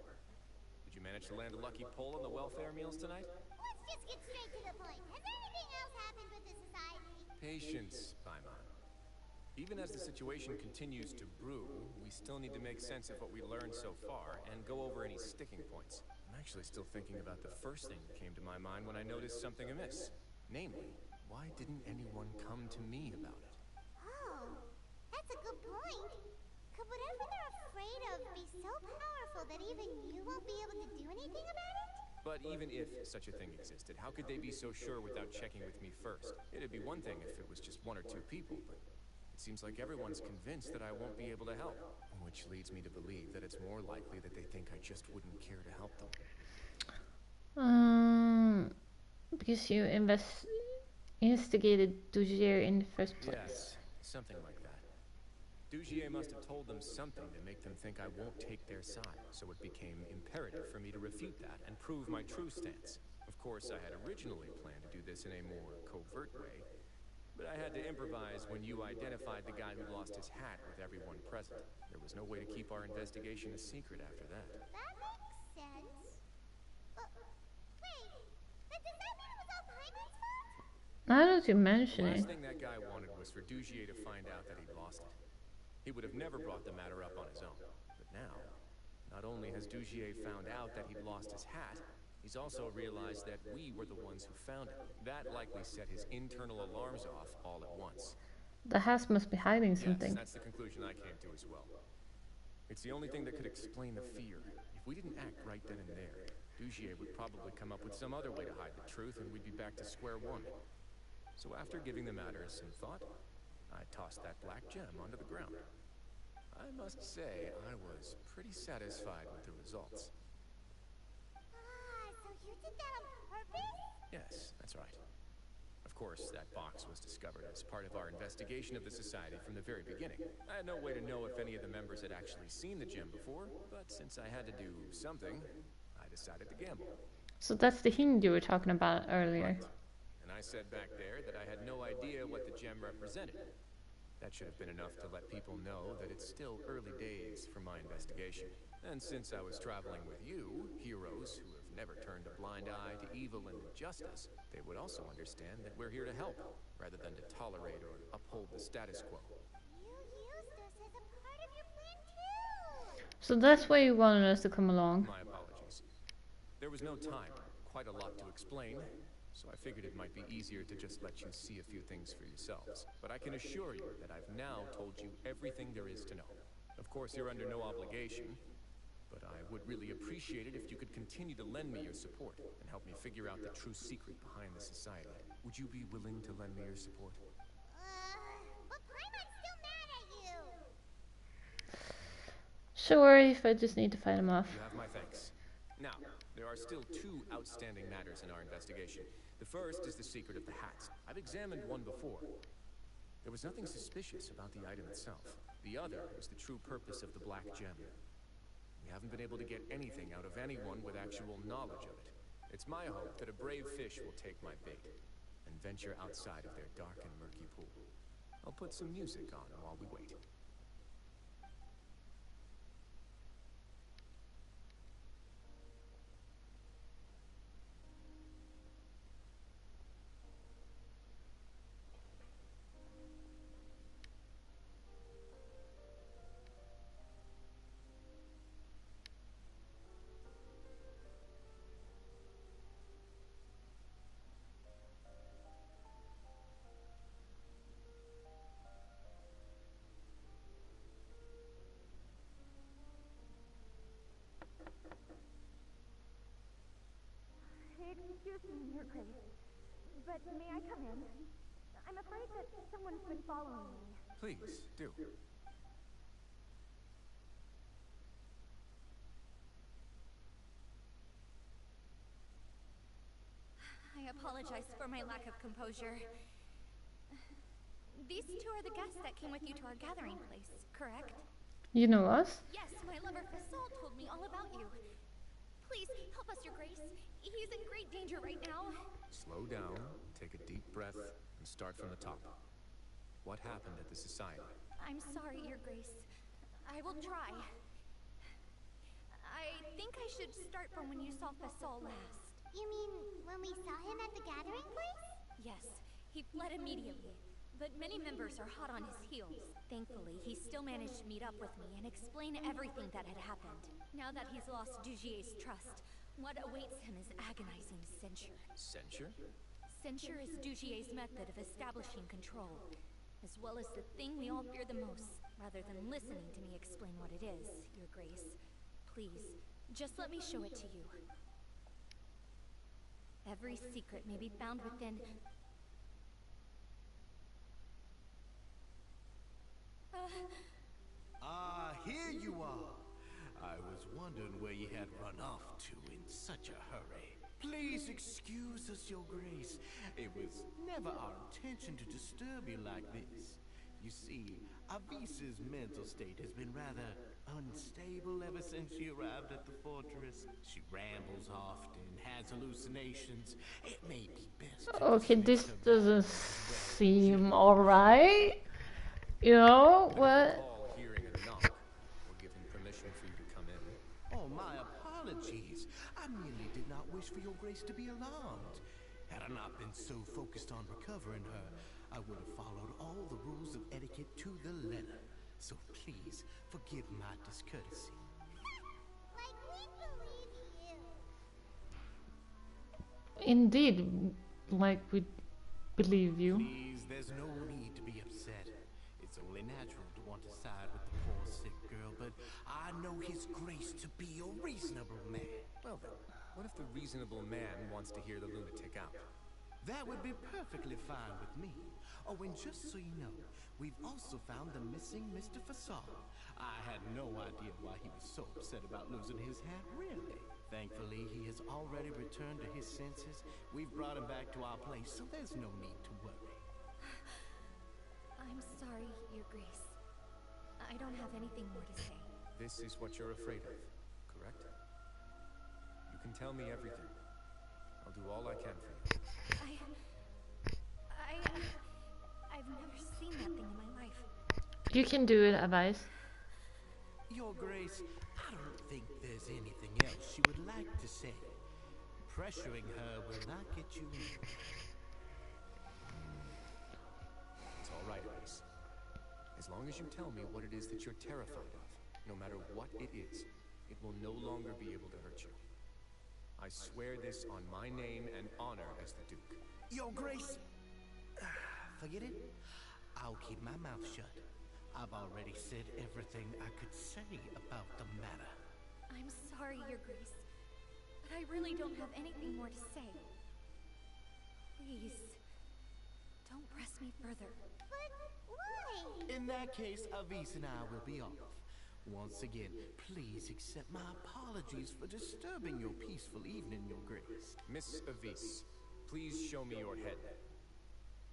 Did you manage to land a lucky pull on the welfare meals tonight? Let's just get straight to the point. Has anything else happened with the society? Patience, Paimon. Even as the situation continues to brew, we still need to make sense of what we learned so far and go over any sticking points. I'm actually still thinking about the first thing that came to my mind when I noticed something amiss. Namely, why didn't anyone come to me about it? Oh, that's a good point. Could whatever they're afraid of be so powerful that even you won't be able to do anything about it? But even if such a thing existed, how could they be so sure without checking with me first? It'd be one thing if it was just one or two people, but it seems like everyone's convinced that I won't be able to help. Which leads me to believe that it's more likely that they think I just wouldn't care to help them. Because you instigated Dugier in the first place. Yes, something like that. Dugier must have told them something to make them think I won't take their side, so it became imperative for me to refute that and prove my true stance. Of course, I had originally planned to do this in a more covert way, but I had to improvise when you identified the guy who lost his hat with everyone present. There was no way to keep our investigation a secret after that. That makes sense. Wait, but does that mean it was all Paimon's fault? Now that you The mention it. last thing that guy wanted was for Dugier to find out that he'd lost it. He would have never brought the matter up on his own. But now, not only has Dugier found out that he'd lost his hat, he's also realized that we were the ones who found it. That likely set his internal alarms off all at once. The Has must be hiding something. Yes, that's the conclusion I came to as well. It's the only thing that could explain the fear. If we didn't act right then and there, Dugier would probably come up with some other way to hide the truth, and we'd be back to square one. So after giving the matter some thought, I tossed that black gem onto the ground. I must say, I was pretty satisfied with the results. So you did that on purpose? Yes, that's right. Of course, that box was discovered as part of our investigation of the Society from the very beginning. I had no way to know if any of the members had actually seen the gem before, but since I had to do something, I decided to gamble. So that's the hint you were talking about earlier. Right. And I said back there that I had no idea what the gem represented. That should have been enough to let people know that it's still early days for my investigation. And since I was traveling with you, heroes who have never turned a blind eye to evil and injustice, they would also understand that we're here to help, rather than to tolerate or uphold the status quo. You used us as a part of your plan too! So that's why you wanted us to come along. My apologies. There was no time, quite a lot to explain, so I figured it might be easier to just let you see a few things for yourselves. But I can assure you that I've now told you everything there is to know. Of course, you're under no obligation, but I would really appreciate it if you could continue to lend me your support and help me figure out the true secret behind the Society. Would you be willing to lend me your support? But Paimon's still mad at you! Sure, if I just need to fight him off. You have my thanks. Now, there are still two outstanding matters in our investigation. The first is the secret of the hats. I've examined one before. There was nothing suspicious about the item itself. The other is the true purpose of the black gem. We haven't been able to get anything out of anyone with actual knowledge of it. It's my hope that a brave fish will take my bait and venture outside of their dark and murky pool. I'll put some music on while we wait. Excuse me, Your Grace, but may I come in? I'm afraid that someone's been following me. Please, do. I apologize for my lack of composure. These two are the guests that came with you to our gathering place, correct? You know us? Yes, my lover Fasol told me all about you. Please, help us, Your Grace. He's in great danger right now. Slow down, take a deep breath, and start from the top. What happened at the Society? I'm sorry, Your Grace. I will try. I think I should start from when you saw Fasol last. You mean when we saw him at the gathering place? Yes, he fled immediately. But many members are hot on his heels. Thankfully, he still managed to meet up with me and explain everything that had happened. Now that he's lost Dugier's trust, what awaits him is agonizing censure. Censure? Censure is Dugier's method of establishing control, as well as the thing we all fear the most. Rather than listening to me explain what it is, Your Grace, please, just let me show it to you. Every secret may be found within... Here you are. I was wondering where you had run off to in such a hurry. Please excuse us, Your Grace. It was never our intention to disturb you like this. You see, Avisa's mental state has been rather unstable ever since she arrived at the fortress. She rambles often, has hallucinations. It may be best to Okay, dismiss this her doesn't matters seem alright. You know, what? Call hearing a knock, or give him permission for you to come in. Oh, my apologies. I merely did not wish for Your Grace to be alarmed. Had I not been so focused on recovering her, I would have followed all the rules of etiquette to the letter. So please, forgive my discourtesy. Like we believe you. Indeed, like we believe you. Please, there's no need to be upset. It's only natural to want to side with the poor sick girl, but I know His Grace to be a reasonable man. Well then, what if the reasonable man wants to hear the lunatic out? That would be perfectly fine with me. Oh, and just so you know, we've also found the missing Mr. Fasad. I had no idea why he was so upset about losing his hat, really. Thankfully, he has already returned to his senses. We've brought him back to our place, so there's no need to worry. I'm sorry, Your Grace. I don't have anything more to say. This is what you're afraid of, correct? You can tell me everything. I'll do all I can for you. I've never seen that thing in my life. You can do it, Avice. Your Grace, I don't think there's anything else she would like to say. Pressuring her will not get you in. It's all right, Ace. As long as you tell me what it is that you're terrified of, no matter what it is, it will no longer be able to hurt you. I swear this on my name and honor as the Duke. Your Grace, forget it. I'll keep my mouth shut. I've already said everything I could say about the matter. I'm sorry, Your Grace, but I really don't have anything more to say. Please, don't press me further. But why? In that case, Avis and I will be off. Once again, please accept my apologies for disturbing your peaceful evening, Your Grace. Miss Avis, please show me your head.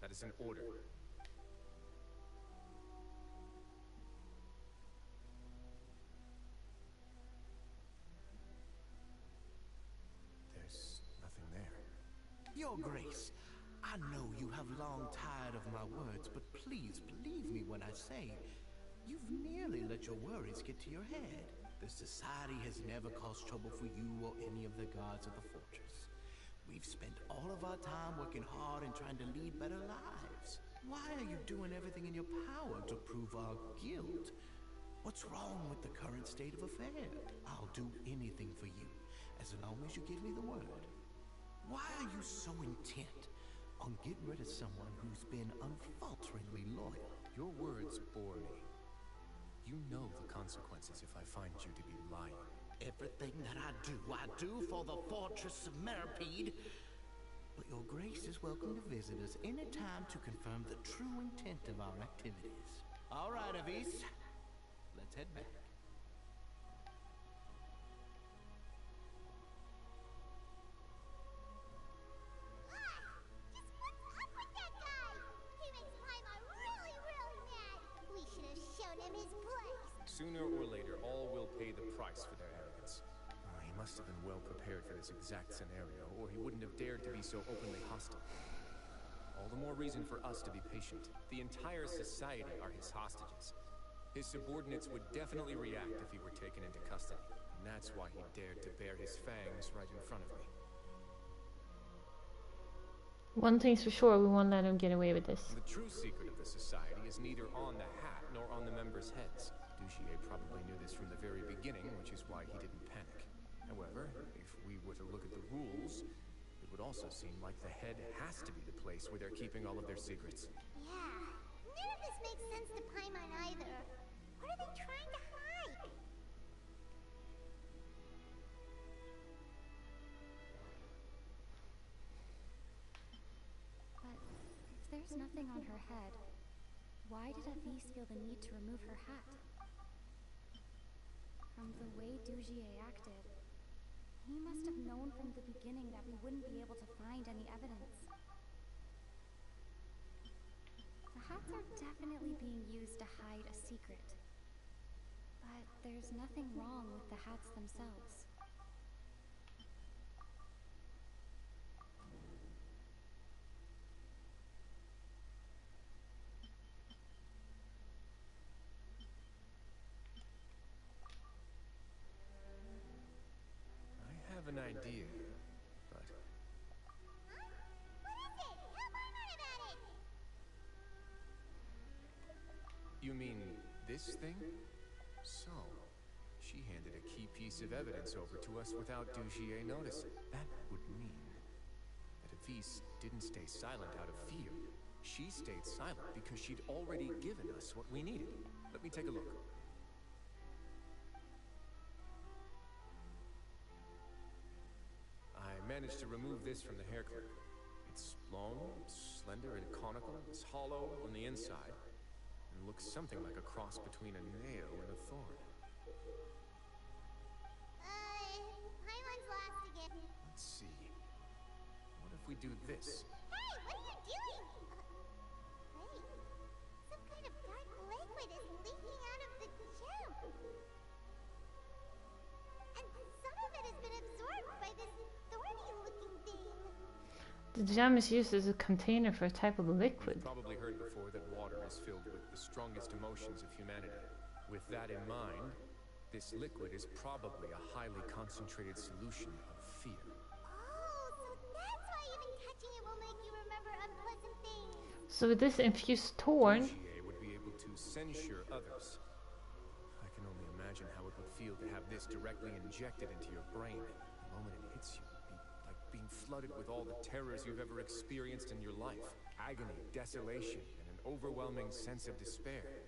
That is an order. There's nothing there. Your Grace, I know you have long tired of my words, but please believe me when I say you've nearly let your worries get to your head. The Society has never caused trouble for you or any of the guards of the fortress. We've spent all of our time working hard and trying to lead better lives. Why are you doing everything in your power to prove our guilt? What's wrong with the current state of affairs? I'll do anything for you, as long as you give me the word. Why are you so intent on getting rid of someone who's been unfalteringly loyal? Your words bore me. You know the consequences if I find you to be lying. Everything that I do for the Fortress of Meripede. But Your Grace is welcome to visit us anytime to confirm the true intent of our activities. All right, Avis. Let's head back. Just what's up with that guy? He makes Paimon really, really mad. We should have shown him his place. Sooner or later, all will pay the price for their arrogance. He must have been well prepared for this exact scenario, or he wouldn't have dared to be so openly hostile. All the more reason for us to be patient. The entire society are his hostages. His subordinates would definitely react if he were taken into custody. And that's why he dared to bare his fangs right in front of me. One thing's for sure, we won't let him get away with this. The true secret of the society is neither on the hat nor on the members' heads. Dugier probably knew this from the very beginning, which is why he didn't panic. However, if we were to look at the rules, it would also seem like the head has to be the place where they're keeping all of their secrets. Yeah, none of this makes sense to Paimon either. What are they trying to hide? But if there's nothing on her head, why did Avis feel the need to remove her hat? From the way Dugier acted, he must have known from the beginning that we wouldn't be able to find any evidence. The hats are definitely being used to hide a secret. But there's nothing wrong with the hats themselves. I have an idea, but... Huh? What is it? Tell Paimon about it! You mean This thing? So, she handed a key piece of evidence over to us without Dugier noticing. That would mean that Avise didn't stay silent out of fear. She stayed silent because she'd already given us what we needed. Let me take a look. I managed to remove this from the hair clip. It's long, slender, and conical. It's hollow on the inside, and looks something like a cross between a nail and a thorn. Paimon's lost again. Let's see. What if we do this? Hey, what are you doing? Wait. Some kind of dark liquid is leaking out of the gem. And some of it has been absorbed by this thorny-looking thing. The gem is used as a container for a type of liquid. You've probably heard before that water is filled with the strongest emotions of humanity. With that in mind, this liquid is probably a highly concentrated solution of fear. Oh, so that's why even touching it will make you remember unpleasant things. So with this infused thorn, Dugier would be able to censure others. I can only imagine how it would feel to have this directly injected into your brain. The moment it hits you, it'd be like being flooded with all the terrors you've ever experienced in your life. Agony, desolation, and an overwhelming sense of despair.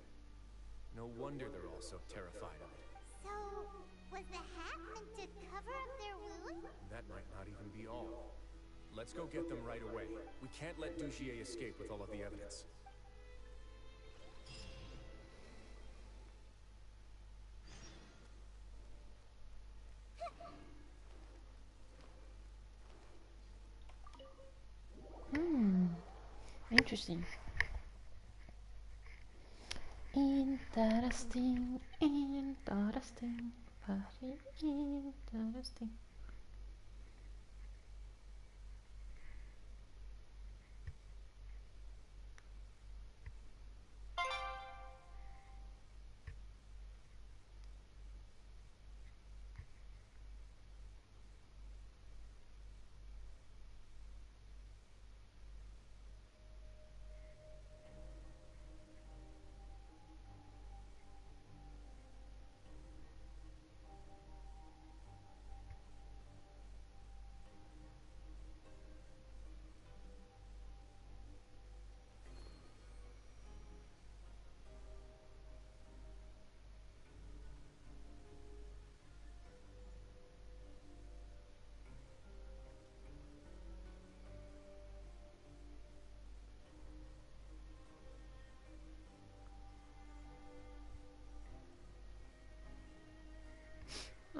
No wonder they're all so terrified of it. So, was the hat meant to cover up their wound? That might not even be all. Let's go get them right away. We can't let Dugier escape with all of the evidence. Interesting. Interesting, interesting, very interesting.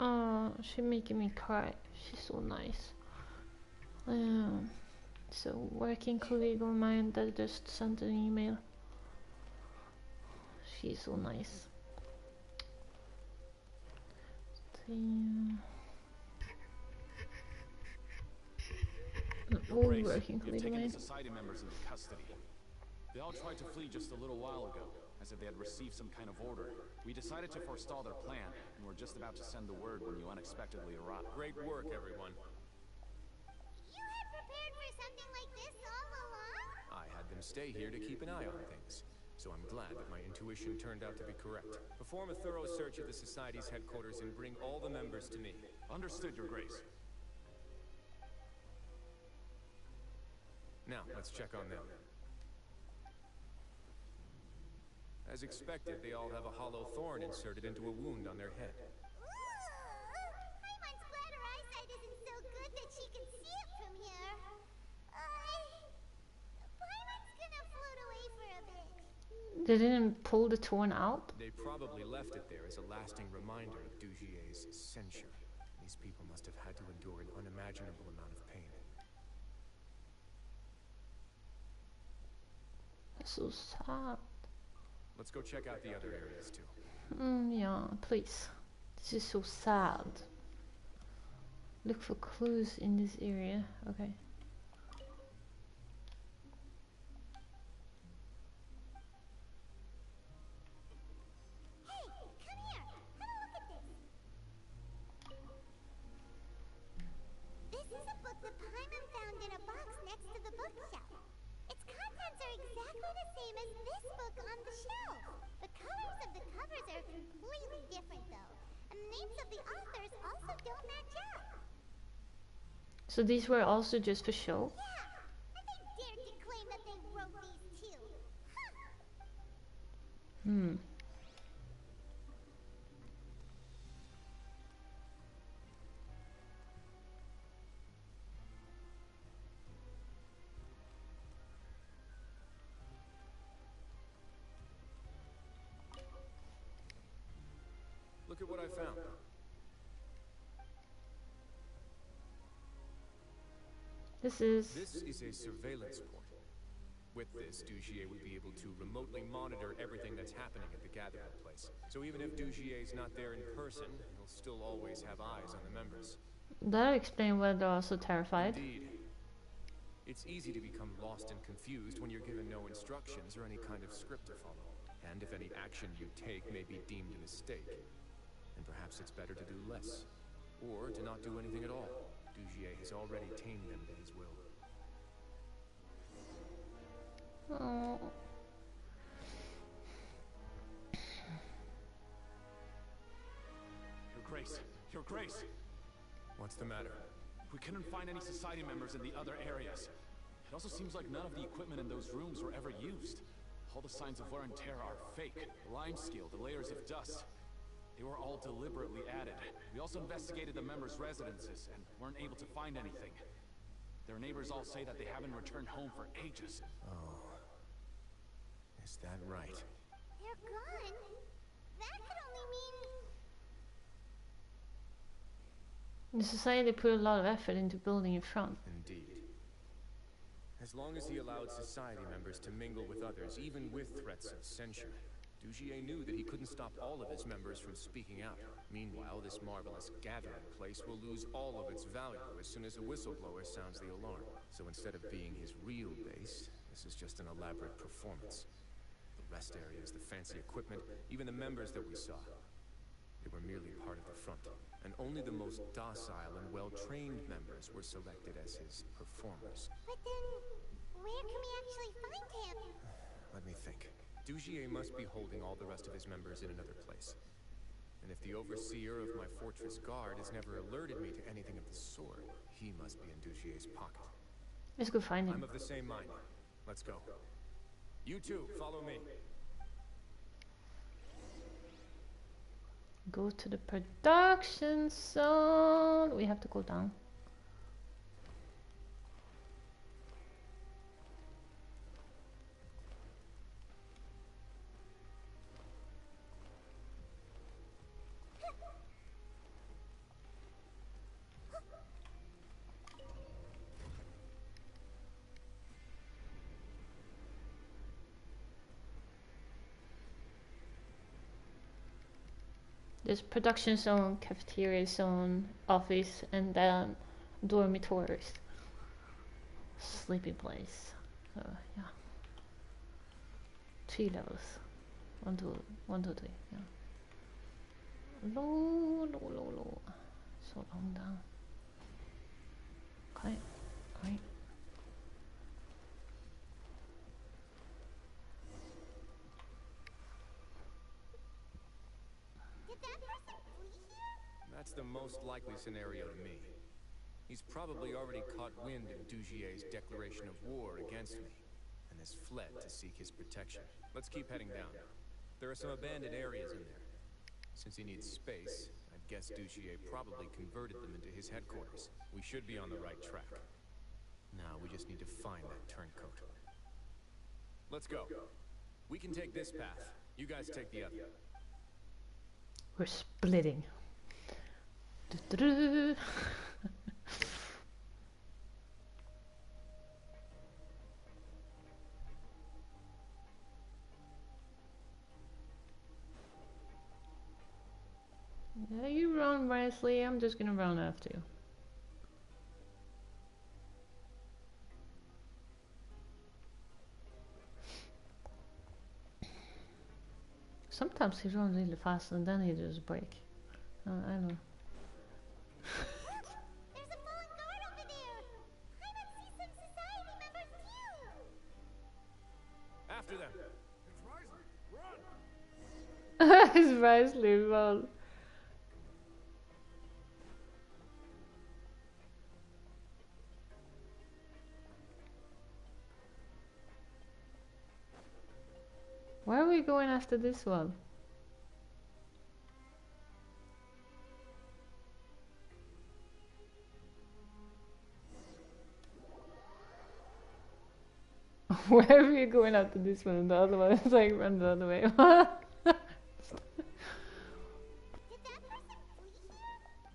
Oh, she's making me cry. She's so nice. So working colleague of mine that just sent an email. She's so nice. An old working colleague of mine. Society members into custody. They all tried to flee just a little while ago, as if they had received some kind of order. We decided to forestall their plan, and we're just about to send the word when you unexpectedly arrived. Great work, everyone. You had prepared for something like this all along? I had them stay here to keep an eye on things, so I'm glad that my intuition turned out to be correct. Perform a thorough search of the Society's headquarters and bring all the members to me. Understood, Your Grace. Now, let's check on them. As expected, they all have a hollow thorn inserted into a wound on their head. Paimon's glad her eyesight isn't so good that she can see it from here. Paimon's gonna float away for a bit. They didn't pull the thorn out? They probably left it there as a lasting reminder of Dugier's censure. These people must have had to endure an unimaginable amount of pain. That's so sad. Let's go check out the other areas too. Yeah, please. This is so sad. Look for clues in this area. Okay. Hey, come here. Have a look at this. This is a book that Paimon found in a box next to the bookshelf. Its contents are exactly the same as this book on the shelf. The colors of the covers are completely different, though. And the names of the authors also don't match up. So these were also just for show? Yeah, and they dared to claim that they wrote these too. Huh. Hmm. Look at what I found. This is a surveillance point. With this, Dugier would be able to remotely monitor everything that's happening at the gathering place. So even if Dugier's not there in person, he'll still always have eyes on the members. That'll explain why they're all so terrified. Indeed. It's easy to become lost and confused when you're given no instructions or any kind of script to follow. And if any action you take may be deemed a mistake, then perhaps it's better to do less. Or to not do anything at all. Dugier has already tamed them to his will. Oh. Your Grace! What's the matter? We couldn't find any society members in the other areas. It also seems like none of the equipment in those rooms were ever used. All the signs of wear and tear are fake. The lime scale, the layers of dust. They were all deliberately added. We also investigated the members' residences and weren't able to find anything. Their neighbors all say that they haven't returned home for ages. Oh. Is that right? They're gone? That could only mean... The society put a lot of effort into building in front. Indeed. As long as he allowed society members to mingle with others, even with threats of censure, Dugier knew that he couldn't stop all of his members from speaking out. Meanwhile, this marvelous gathering place will lose all of its value as soon as a whistleblower sounds the alarm. So instead of being his real base, this is just an elaborate performance. The rest areas, the fancy equipment, even the members that we saw, they were merely part of the front. And only the most docile and well-trained members were selected as his performers. But then, where can we actually find him? Let me think. Dugier must be holding all the rest of his members in another place. And if the overseer of my fortress guard has never alerted me to anything of the sort, he must be in Dugier's pocket. Let's go find him. I'm of the same mind. Let's go. You two, follow me. Go to the production zone. We have to go down. There's production zone, cafeteria zone, office, and then dormitories. Sleeping place. Yeah. 3 levels. 1, 2, 1, 2, 3. Yeah. Low. So long down. Okay. Right. That's the most likely scenario to me. He's probably already caught wind of Dugier's declaration of war against me, and has fled to seek his protection. Let's keep heading down. There are some abandoned areas in there. Since he needs space, I'd guess Dugier probably converted them into his headquarters. We should be on the right track. Now we just need to find that turncoat. Let's go. We can take this path. You guys take the other. We're splitting. Do-do-do. Yeah, you run, Wesley. I'm just gonna run after you. Sometimes he runs really fast and then he just break. I don't know. There's a fallen guard over there! I must see some society members too! After them! It's rising! Run! It's Risley as well. Where are we going after this one? Where are we going after this one? The other one is like run the other way.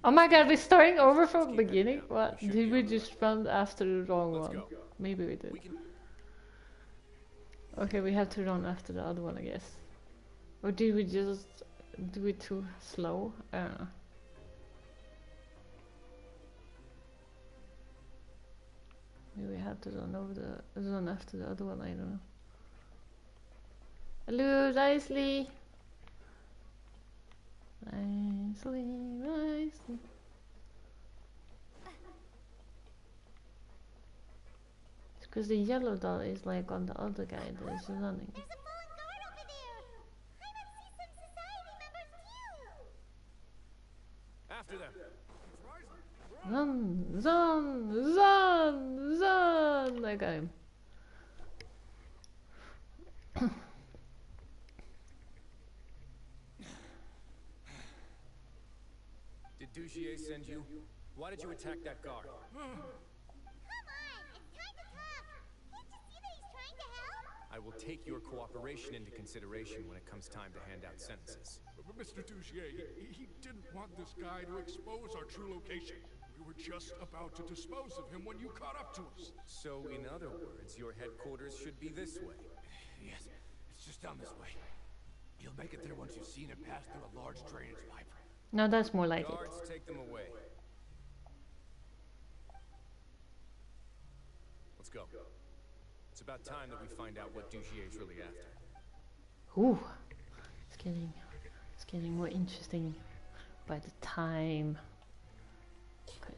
Oh my god, we're starting over from the beginning? What? Did we just run after the wrong one? Maybe we did. Okay, we have to run after the other one, I guess. Or did we just do it too slow? I don't know. Maybe we have to run after the other one, I don't know. Hello, Risley! Risley. It's because the yellow doll is like on the other guy that is running. There's a fallen guard over there. I must see some society members too. After them. Run! I got him. Did Dugier send you? Why did you attack that guard? Come on, it's time to talk. Can't you see that he's trying to help? I will take your cooperation into consideration when it comes time to hand out sentences. Mr. Dugier, he didn't want this guy to expose our true location. We were just about to dispose of him when you caught up to us. So, in other words, your headquarters should be this way. Yes, it's just down this way. You'll make it there once you've seen it pass through a large drainage pipe. No, that's more like Guards, take them away. Let's go. It's about time that we find out what Dugier's really after. Ooh, it's getting more interesting by the time. Okay.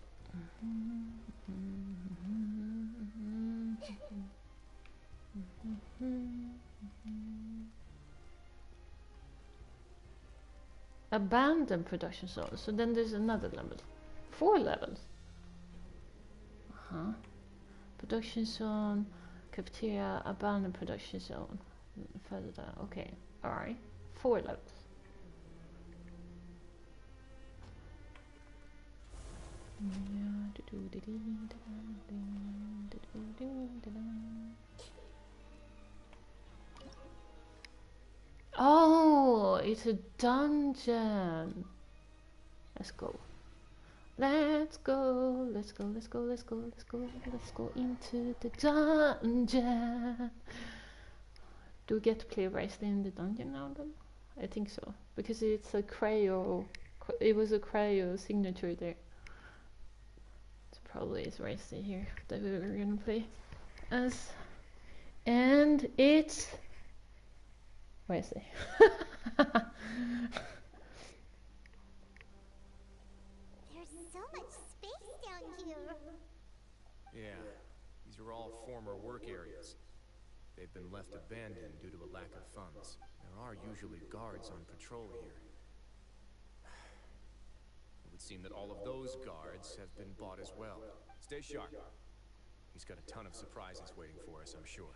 Abandoned production zone. So then there's another level. 4 levels. Production zone, cafeteria, abandoned production zone. Further down. Okay. Alright. 4 levels. Oh, it's a dungeon. Let's go. Let's go into the dungeon. Do we get to play Risley in the dungeon now then? I think so. Because it's a cryo. It was a cryo signature there. So probably it's Risley here that we were gonna play as. And it's Risley. There's so much space down here. Yeah, these are all former work areas. They've been left abandoned due to a lack of funds. There are usually guards on patrol here. It would seem that all of those guards have been bought as well. Stay sharp. He's got a ton of surprises waiting for us, I'm sure.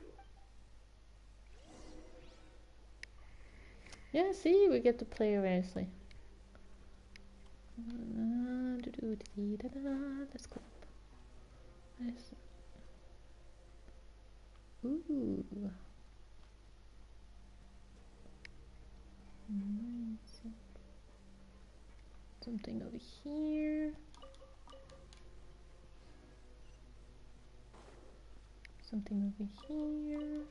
Yeah, see, we get to play Risley. Let's go. Nice. Ooh. Something over here. Something over here.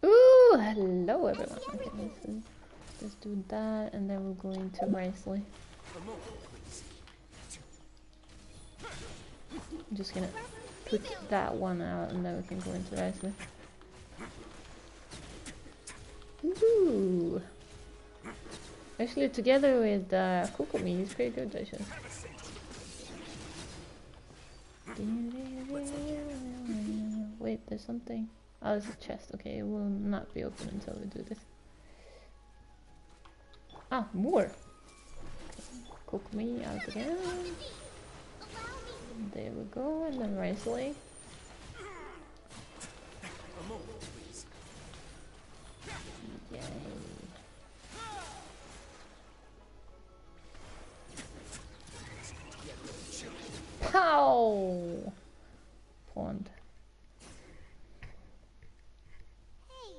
Ooh, hello everyone. Okay, let's do that, and then we'll go into Risley. I'm just gonna put that one out, and then we can go into Risley. Ooh. Actually, together with Kokomi, it's pretty good, actually. Wait, there's something. Oh, there's a chest. Okay, it will not be open until we do this. Ah, more! Kokomi out again. There we go, and then Risley. A moment, please. Yay. Pow! Pond. Hey,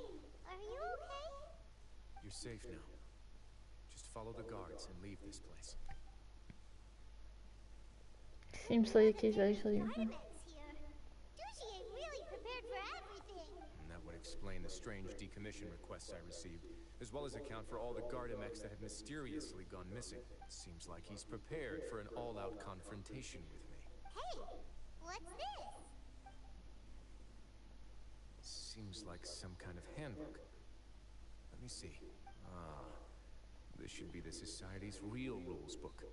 are you okay? You're safe now. Just follow the guards and leave this place. Seems like he's actually... Really prepared for everything. And that would explain the strange decommission requests I received, as well as account for all the Gardamex that have mysteriously gone missing. Seems like he's prepared for an all-out confrontation with me. Hey, what's this? Seems like some kind of handbook. Let me see. Ah, this should be the Society's real rules book.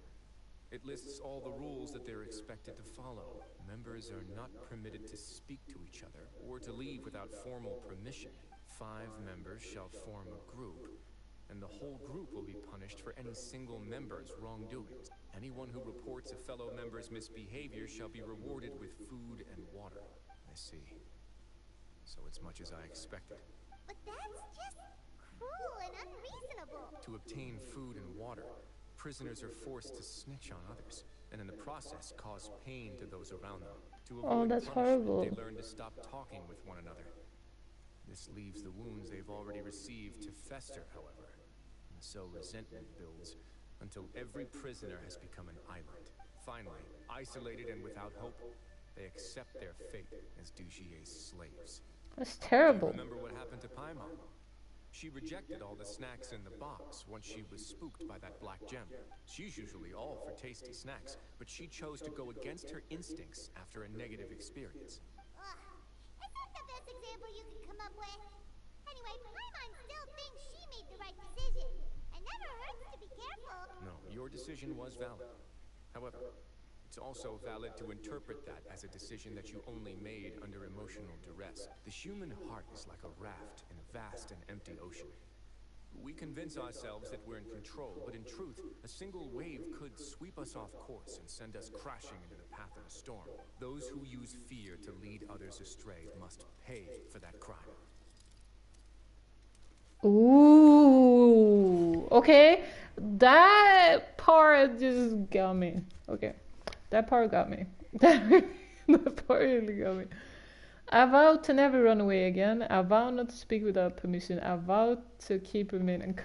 It lists all the rules that they're expected to follow. Members are not permitted to speak to each other or to leave without formal permission. 5 members shall form a group, and the whole group will be punished for any single member's wrongdoings. Anyone who reports a fellow member's misbehavior shall be rewarded with food and water. I see. So it's much as I expected. But that's just cruel and unreasonable. To obtain food and water, prisoners are forced to snitch on others, and in the process cause pain to those around them. To avoid that's punishment, horrible. they learn to stop talking with one another. This leaves the wounds they've already received to fester, however. And so resentment builds until every prisoner has become an island. Finally, isolated and without hope, they accept their fate as Dugier's slaves. That's terrible. Remember what happened to Paimon? She rejected all the snacks in the box once she was spooked by that black gem. She's usually all for tasty snacks, but she chose to go against her instincts after a negative experience. Is that the best example you can come up with? Anyway, Paimon still thinks she made the right decision. It never hurts to be careful. No, your decision was valid. However, it's also valid to interpret that as a decision that you only made under emotional duress. The human heart is like a raft in a vast and empty ocean. We convince ourselves that we're in control, but in truth, a single wave could sweep us off course and send us crashing into the path of a storm. Those who use fear to lead others astray must pay for that crime. Ooh, okay. That part just got me. Okay. That part got me. That part really got me. I vow to never run away again. I vow not to speak without permission. I vow to keep remain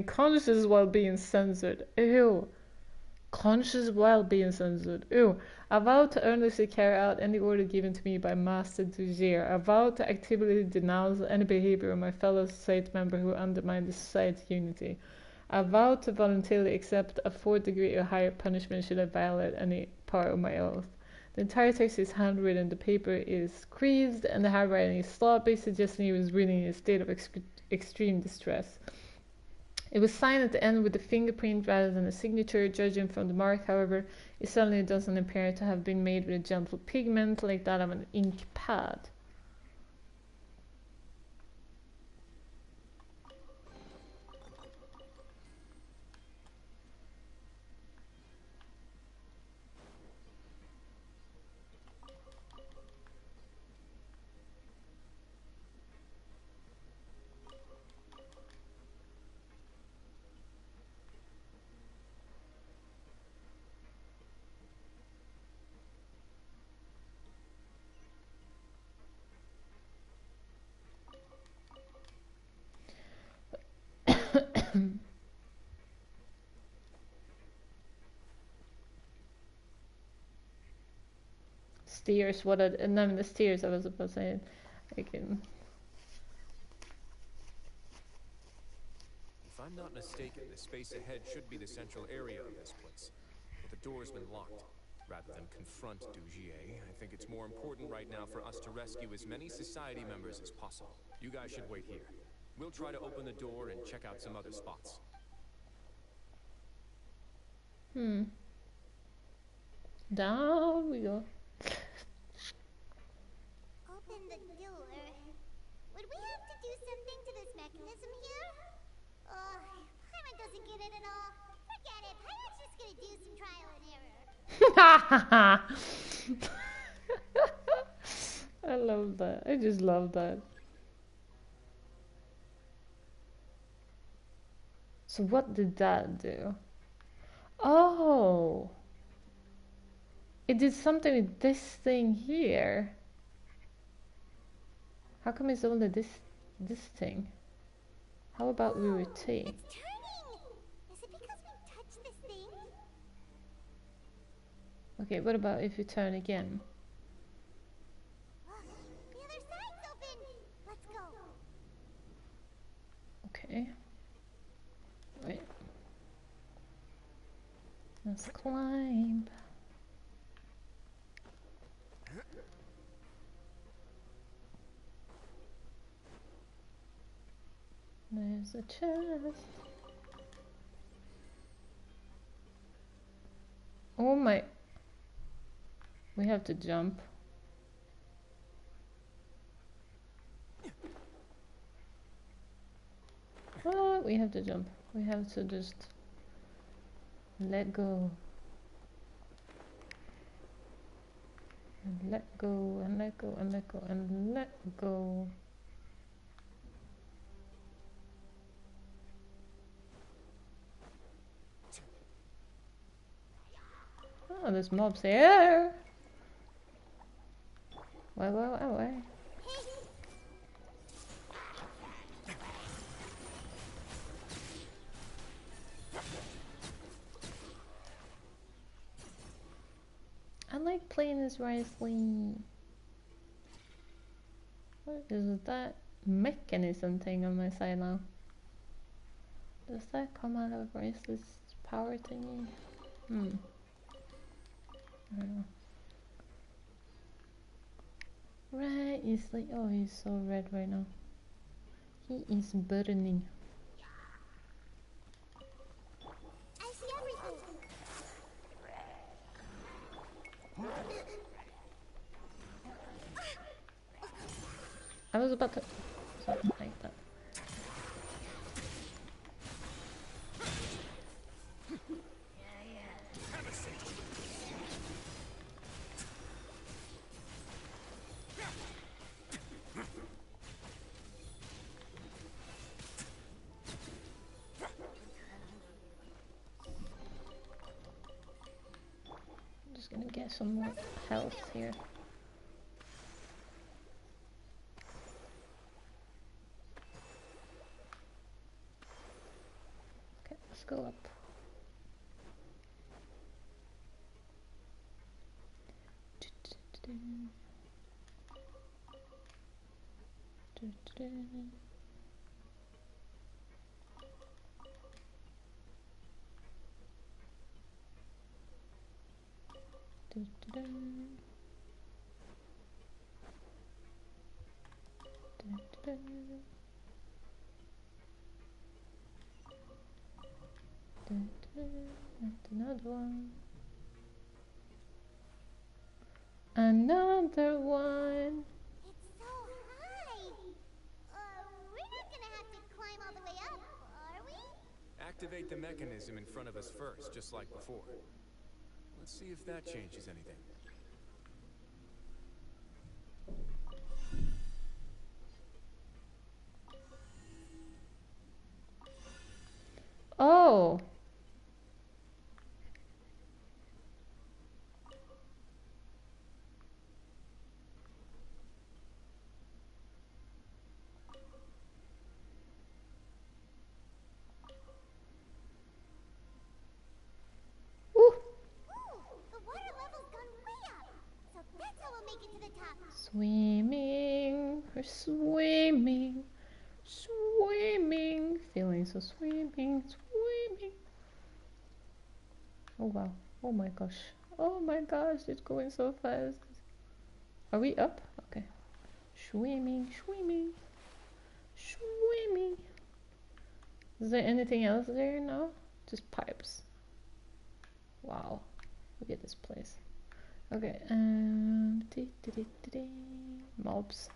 conscious while being censored. Ew. Conscious while being censored. Ew. I vow to earnestly carry out any order given to me by Master Dugier. I vow to actively denounce any behavior of my fellow society member who undermine the society's unity. I vow to voluntarily accept a 4th degree or higher punishment should I violate any part of my oath. The entire text is handwritten, the paper is creased, and the handwriting is sloppy, suggesting he was reading in a state of extreme distress. It was signed at the end with a fingerprint rather than a signature. Judging from the mark, however, it certainly doesn't appear to have been made with a gentle pigment like that of an ink pad. Steers, what are no, the steers I was supposed to say. I can. If I'm not mistaken, the space ahead should be the central area of this place. But the door's been locked. Rather than confront Dugier, I think it's more important right now for us to rescue as many society members as possible. You guys should wait here. We'll try to open the door and check out some other spots. Down we go. Open the door. Would we have to do something to this mechanism here? Paimon doesn't get it at all. Forget it. Paimon's just gonna do some trial and error. I love that. I just love that. So what did that do? Oh! It did something with this thing here. How come it's only this thing? How about we rotate? It's turning! Is it because we touched this thing? Okay, what about if you turn again? Look, the other side's open! Let's go. Okay. Wait. Let's climb. There's a chest. Oh my. We have to jump. Oh, we have to jump. We have to just let go. And let go, and let go, and let go, and let go. Oh, there's mobs here. Why? I like playing as Risley. What is that mechanism thing on my side now? Does that come out of Risley's power thingy? I don't know. Right, he's like, oh, he's so red right now. He is burning. I see everything. I was about to something like that. I'm just gonna get some more health here. Okay, let's go up. And another one. Another one. It's so high. We're not gonna have to climb all the way up, are we? Activate the mechanism in front of us first, just like before. Let's see if that changes anything. Oh. The water level's gone way up. So that's how we'll make it to the top. Swimming, we're swimming, swimming, feeling so swimming. Oh wow, oh my gosh, it's going so fast. Are we up? Okay. Swimming. Is there anything else there? No? Just pipes. Wow, look at this place. Okay, mobs.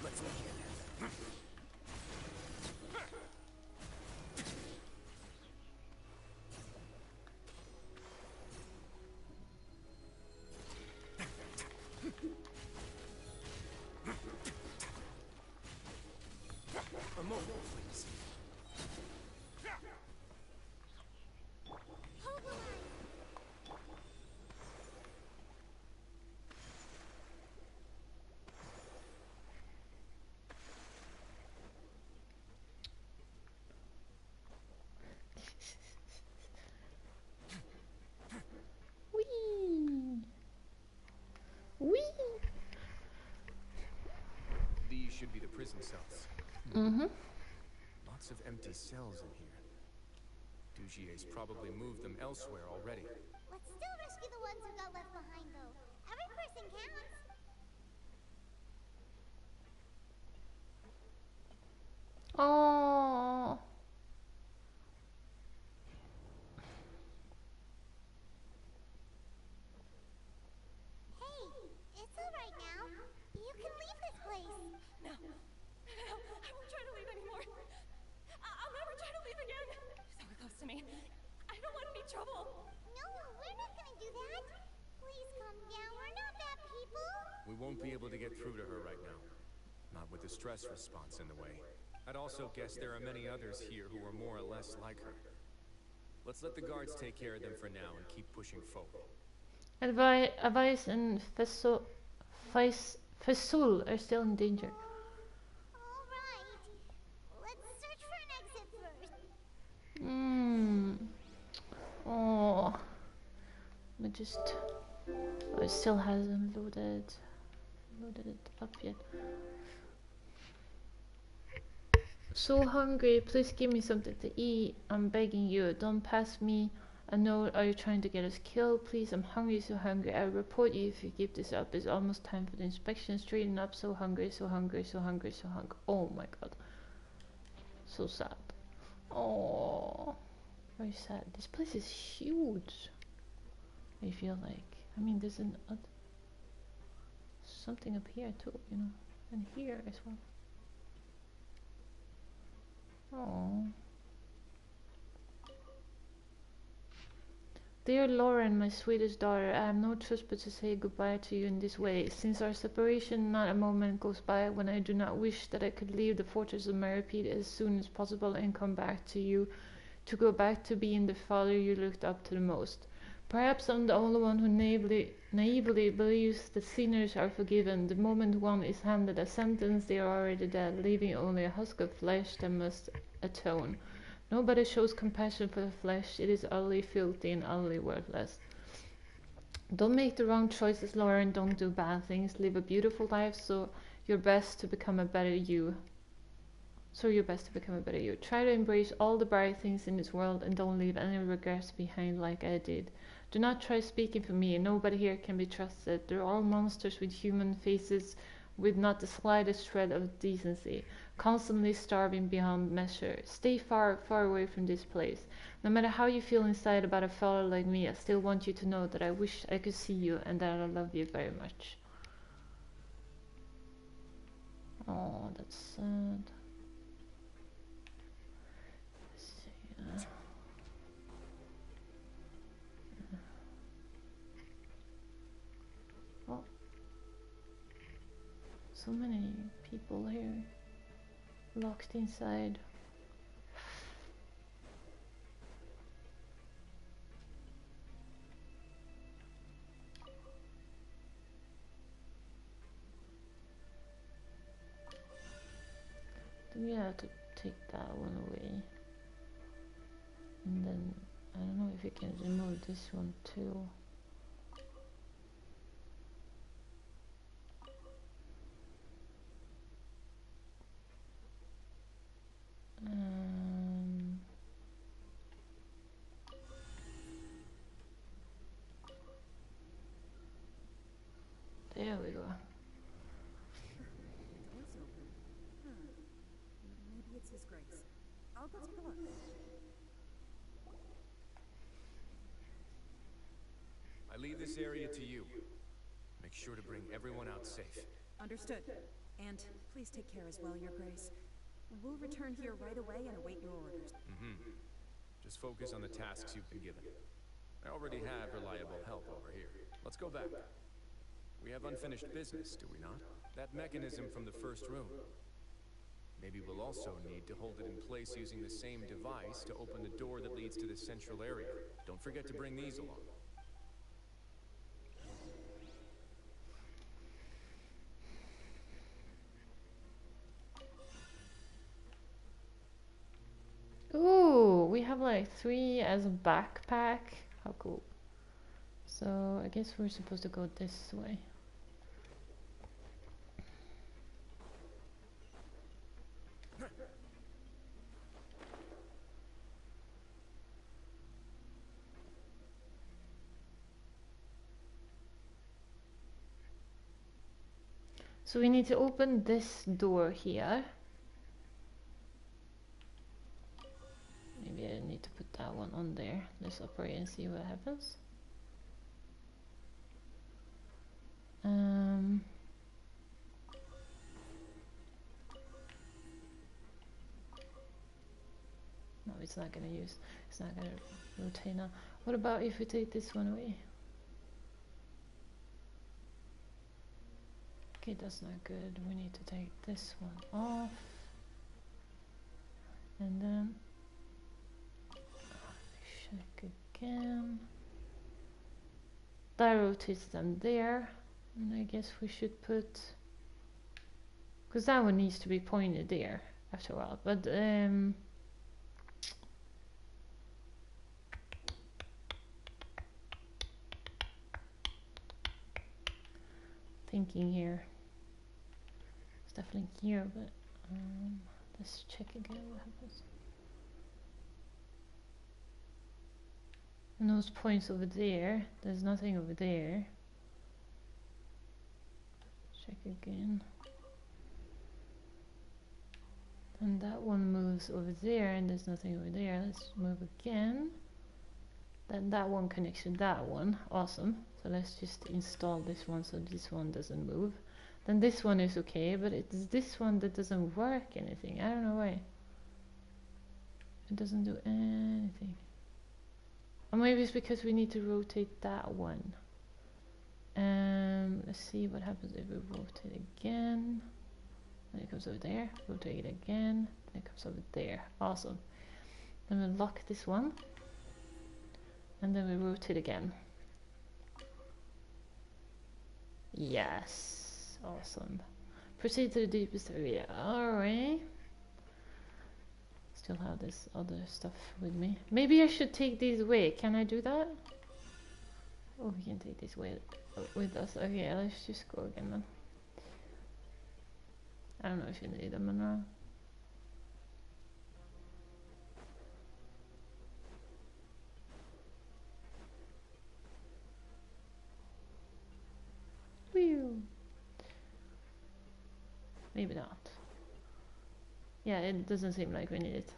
Let's begin. A moment, please. Whee! Whee! These should be the prison cells. Mm-hmm. Lots of empty cells in here. Dugier's probably moved them elsewhere already. Let's still rescue the ones who got left behind, though. Every person counts. Oh. Hey, it's all right now. You can leave this place. No. No, I won't try to leave anymore. I'll never try to leave again. So close to me. I don't want any trouble. No, we're not gonna do that. Please calm down. We're not bad people. We won't be able to get through to her right now. Not with the stress response in the way. I'd also guess there are many others here who are more or less like her. Let's let the guards take care of them for now and keep pushing forward. Avise and Faisal are still in danger. All right. Let's search for an exit first. Oh. I just... Oh, it still hasn't loaded it up yet. So hungry, please give me something to eat. I'm begging you, don't pass me a note. Are you trying to get us killed? Please, I'm hungry, so hungry. I'll report you if you keep this up. It's almost time for the inspection. Straighten up, so hungry, so hungry, so hungry, so hungry. Oh my god. So sad. Oh, very sad. This place is huge. I feel like. I mean, there's something up here too, you know, and here as well. Oh. Dear Lauren, my sweetest daughter, I have no choice but to say goodbye to you in this way. Since our separation, not a moment goes by when I do not wish that I could leave the fortress of Meripede as soon as possible and come back to you, to go back to being the father you looked up to the most. Perhaps I'm the only one who naively believes that sinners are forgiven. The moment one is handed a sentence, they are already dead, leaving only a husk of flesh that must atone. Nobody shows compassion for the flesh. It is utterly filthy and utterly worthless. Don't make the wrong choices, Lauren. Don't do bad things. Live a beautiful life so your best to become a better you. Try to embrace all the bright things in this world and don't leave any regrets behind like I did. Do not try speaking for me. Nobody here can be trusted. They're all monsters with human faces, with not the slightest shred of decency, constantly starving beyond measure. Stay far, far away from this place. No matter how you feel inside about a fellow like me, I still want you to know that I wish I could see you and that I love you very much. Oh, that's sad. Let's see. Oh, so many people here locked inside. We have to take that one away, and then I don't know if you can remove this one too. There we go. Let's take a look. I leave this area to you. Make sure to bring everyone out safe. Understood. And please take care as well, Your Grace. We'll return here right away and await your orders. Just focus on the tasks you've been given. I already have reliable help over here. Let's go back. We have unfinished business, do we not? That mechanism from the first room. Maybe we'll also need to hold it in place using the same device to open the door that leads to the central area. Don't forget to bring these along. Ooh, we have like 3 as a backpack. How cool. So I guess we're supposed to go this way. So we need to open this door here. Maybe I need to put that one on there. Let's operate and see what happens. No, it's not gonna use. It's not gonna rotate now. What about if we take this one away? Okay, that's not good. We need to take this one off. And then check again. That rotates them there. And I guess we should put, because that one needs to be pointed there after a while. But thinking here. It's definitely here, but let's check again what happens. And those points over there, there's nothing over there. Check again. And that one moves over there and there's nothing over there. Let's move again. Then that one connects to that one. Awesome. So let's just install this one so this one doesn't move. Then this one is okay, but it's this one that doesn't work anything. I don't know why. It doesn't do anything. Or maybe it's because we need to rotate that one. Let's see what happens if we rotate again. Then it comes over there. Rotate it again. Then it comes over there. Awesome. Then we lock this one. And then we rotate again. Yes. Awesome. Proceed to the deepest area. Alright. Still have this other stuff with me. Maybe I should take these away. Can I do that? Oh, we can take these with us. Okay, let's just go again then. I don't know if you need them or not. Whew. Maybe not. Yeah, it doesn't seem like we need it.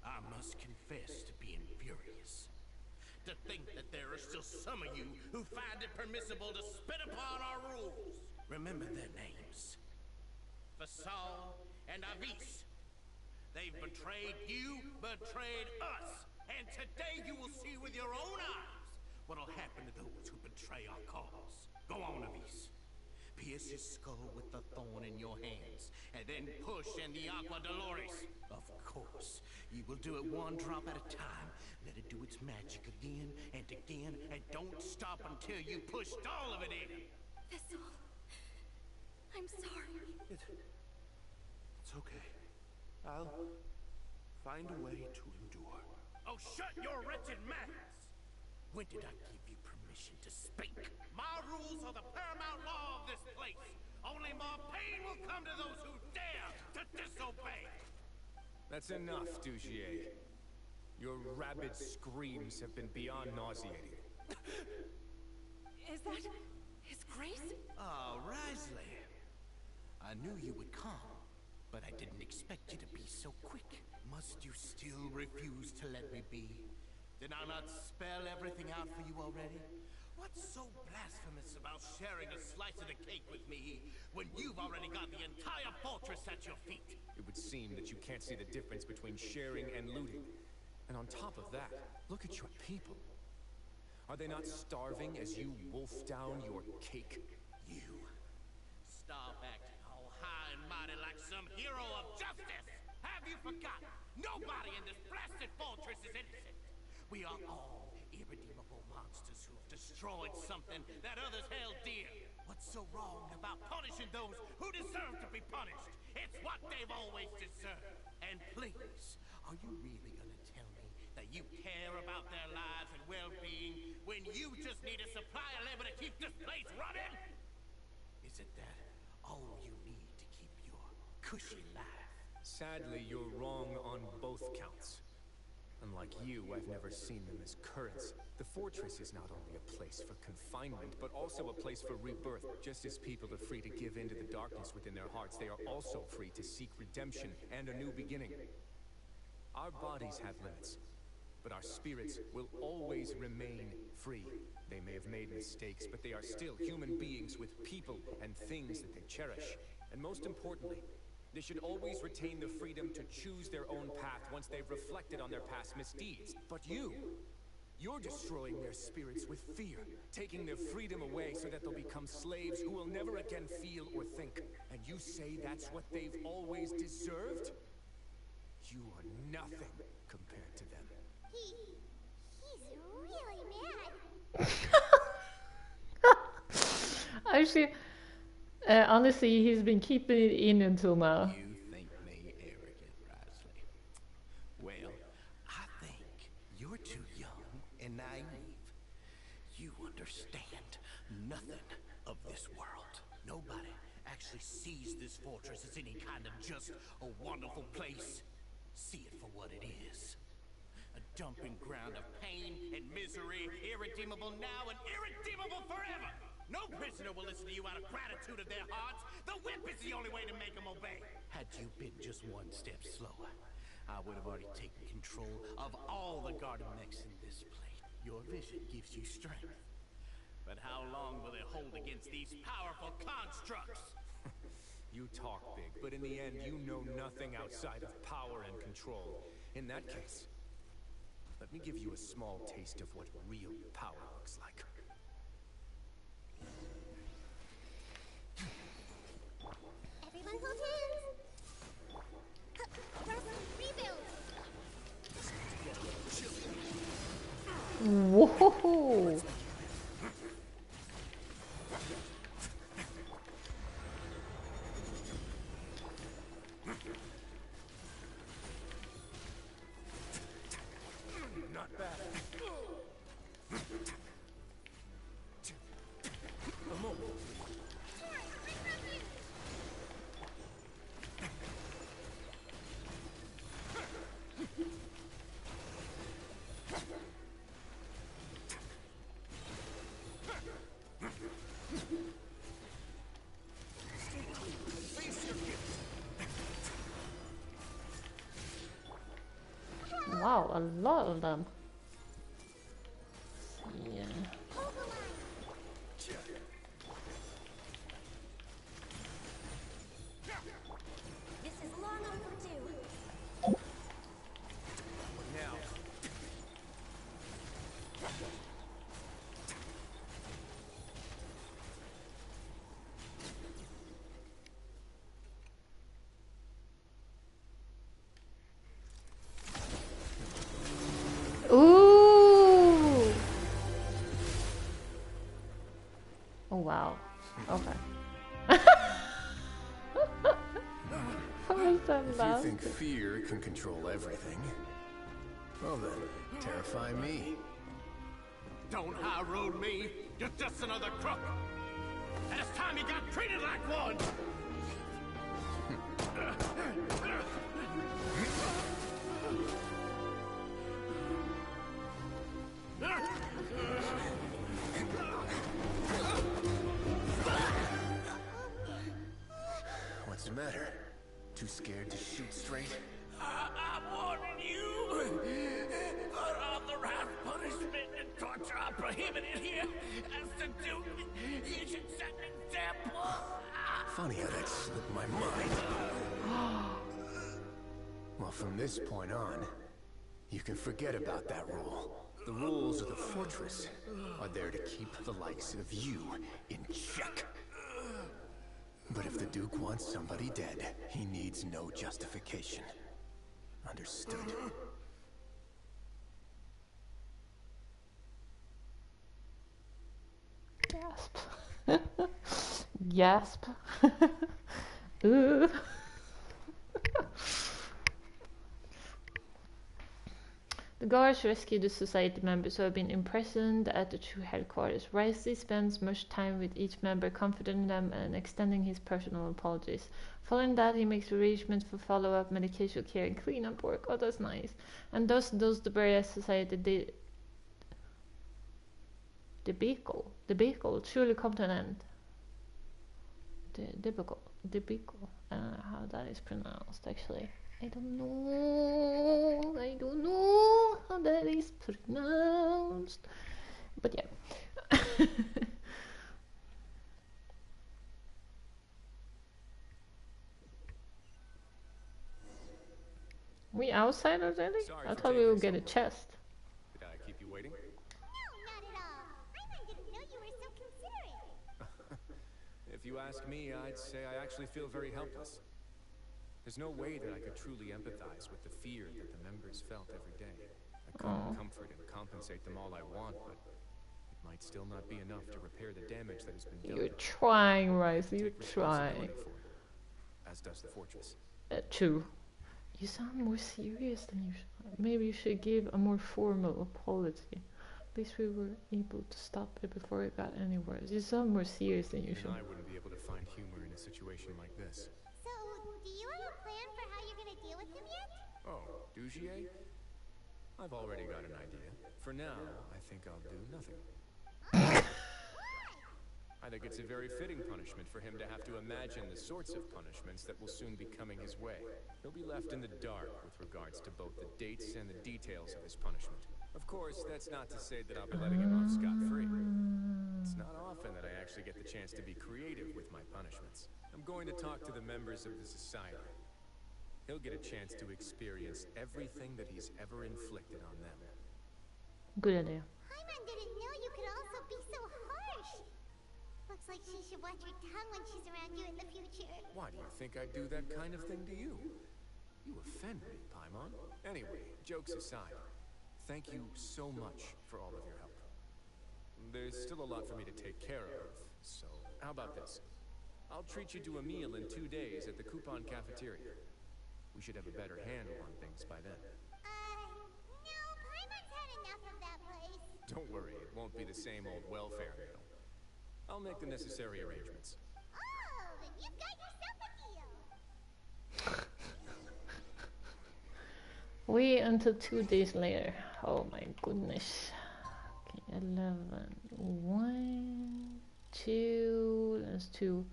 I must confess to being furious. To think that there are still some of you who find it permissible to spit upon our rules. Remember their names. Fasal and Avis. They've betrayed you, betrayed us. And today you will see with your own eyes what'll happen to those who betray our cause. Go on, Avis. Pierce his skull with the thorn in your hands, and then push in the Aqua Dolores. Of course, you will do it one drop at a time. Let it do its magic again and again, and don't stop until you pushed all of it in. Thistle, I'm sorry. It's okay. I'll find a way to endure. Oh, shut your wretched mouths! When did I give you permission to speak? My rules are the paramount law of this place. Only more pain will come to those who dare to disobey. That's enough, Dugier. Your rabid screams have been beyond nauseating. Is that His Grace? Oh, Risley. I knew you would come, but I didn't Must you still refuse to let me be? Did I not spell everything out for you already? What's so blasphemous about sharing a slice of the cake with me when you've already got the entire fortress at your feet? It would seem that you can't see the difference between sharing and looting. And on top of that, look at your people. Are they not starving as you wolf down your cake? You stop acting all high and mighty like some hero of justice! Have you forgotten? Nobody in this blasted fortress is innocent. We are all irredeemable monsters who've destroyed something that others held dear. What's so wrong about punishing those who deserve to be punished? It's what they've always deserved. And please, are you really gonna tell me that you care about their lives and well-being when you just need a supply of labor to keep this place running? Isn't that all you need to keep your cushy life? Sadly, you're wrong on both counts. Unlike you, I've never seen them as currents. The fortress is not only a place for confinement, but also a place for rebirth. Just as people are free to give in to the darkness within their hearts, they are also free to seek redemption and a new beginning. Our bodies have limits, but our spirits will always remain free. They may have made mistakes, but they are still human beings with people and things that they cherish. And most importantly, they should always retain the freedom to choose their own path once they've reflected on their past misdeeds. But you're destroying their spirits with fear, taking their freedom away so that they'll become slaves who will never again feel or think. And you say that's what they've always deserved? You are nothing compared to them. He's really mad. Actually, honestly, he's been keeping it in until now. You think me arrogant, Risley? Well, I think you're too young and naive. You understand nothing of this world. Nobody actually sees this fortress as any kind of just a wonderful place. See it for what it is. A dumping ground of pain and misery, irredeemable now and irredeemable forever. No prisoner will listen to you out of gratitude of their hearts. The whip is the only way to make them obey. Had you been just one step slower, I would have already taken control of all the garden mechs in this place. Your vision gives you strength. But how long will it hold against these powerful constructs? You talk big, but in the end, you know nothing outside of power and control. In that case, let me give you a small taste of what real power looks like. Everyone hold hands. Rebuild. Whoa! Not bad. A moment. Wow, a lot of them. Yeah. This is long overdue. Now. Ooh! Oh wow. Okay. What was that If last? you think fear can control everything, well then, terrify me. Don't high road me. You're just another crook. And it's time you got treated like one. What's the matter? Too scared to shoot straight? I warn you, unauthorized punishment and torture are prohibited here. As the Duke, you should set an example. Funny how that slipped my mind. Well, from this point on, you can forget about that rule. The rules of the fortress are there to keep the likes of you in check. But if the Duke wants somebody dead, he needs no justification. Understood? Gasp. Gasp. Ooh. The guards rescue the society members who have been imprisoned at the true headquarters. Risey spends much time with each member, comforting them and extending his personal apologies. Following that, he makes arrangements for follow-up, medical care, and cleanup work. Oh, that's nice. And thus does the various society debacle truly come to an end. Debacle. I don't know how that is pronounced, actually. I don't know how that is pronounced. But yeah. We outside already? Sorry I for thought we taking would so get a long. chest. Did I keep you waiting? No, not at all. Paimon didn't know you were so considerate. If you ask me, I'd say I actually feel very helpless. There's no way that I could truly empathize with the fear that the members felt every day. I couldn't comfort and compensate them all I want, but it might still not be enough to repair the damage that has been done. You're trying, Rice. You're Take trying. responsibility for it, as does the fortress. True. You sound more serious than usual. Maybe you should give a more formal apology. At least we were able to stop it before it got any worse. You sound more serious than usual. Even I wouldn't be able to find humor in a situation like this. So, do you have a plan for how you're gonna deal with him yet? Oh, Dugier? I've already got an idea. For now, I think I'll do nothing. I think it's a very fitting punishment for him to have to imagine the sorts of punishments that will soon be coming his way. He'll be left in the dark with regards to both the dates and the details of his punishment. Of course, that's not to say that I'll be letting him off scot-free. It's not often that I actually get the chance to be creative with my punishments. I'm going to talk to the members of the society. He'll get a chance to experience everything that he's ever inflicted on them. Good idea. Paimon didn't know you could also be so harsh. Looks like she should watch her tongue when she's around you in the future. Why do you think I'd do that kind of thing to you? You offend me, Paimon. Anyway, jokes aside, thank you so much for all of your help. There's still a lot for me to take care of, so how about this? I'll treat you to a meal in 2 days at the Coupon Cafeteria. We should have a better handle on things by then. No, Paimon's had enough of that place. Don't worry, it won't be the same old welfare meal. I'll make the necessary arrangements. Oh, then you've got yourself a deal. Wait until 2 days later. Oh my goodness. Okay, 11. 1, 2. That's 2.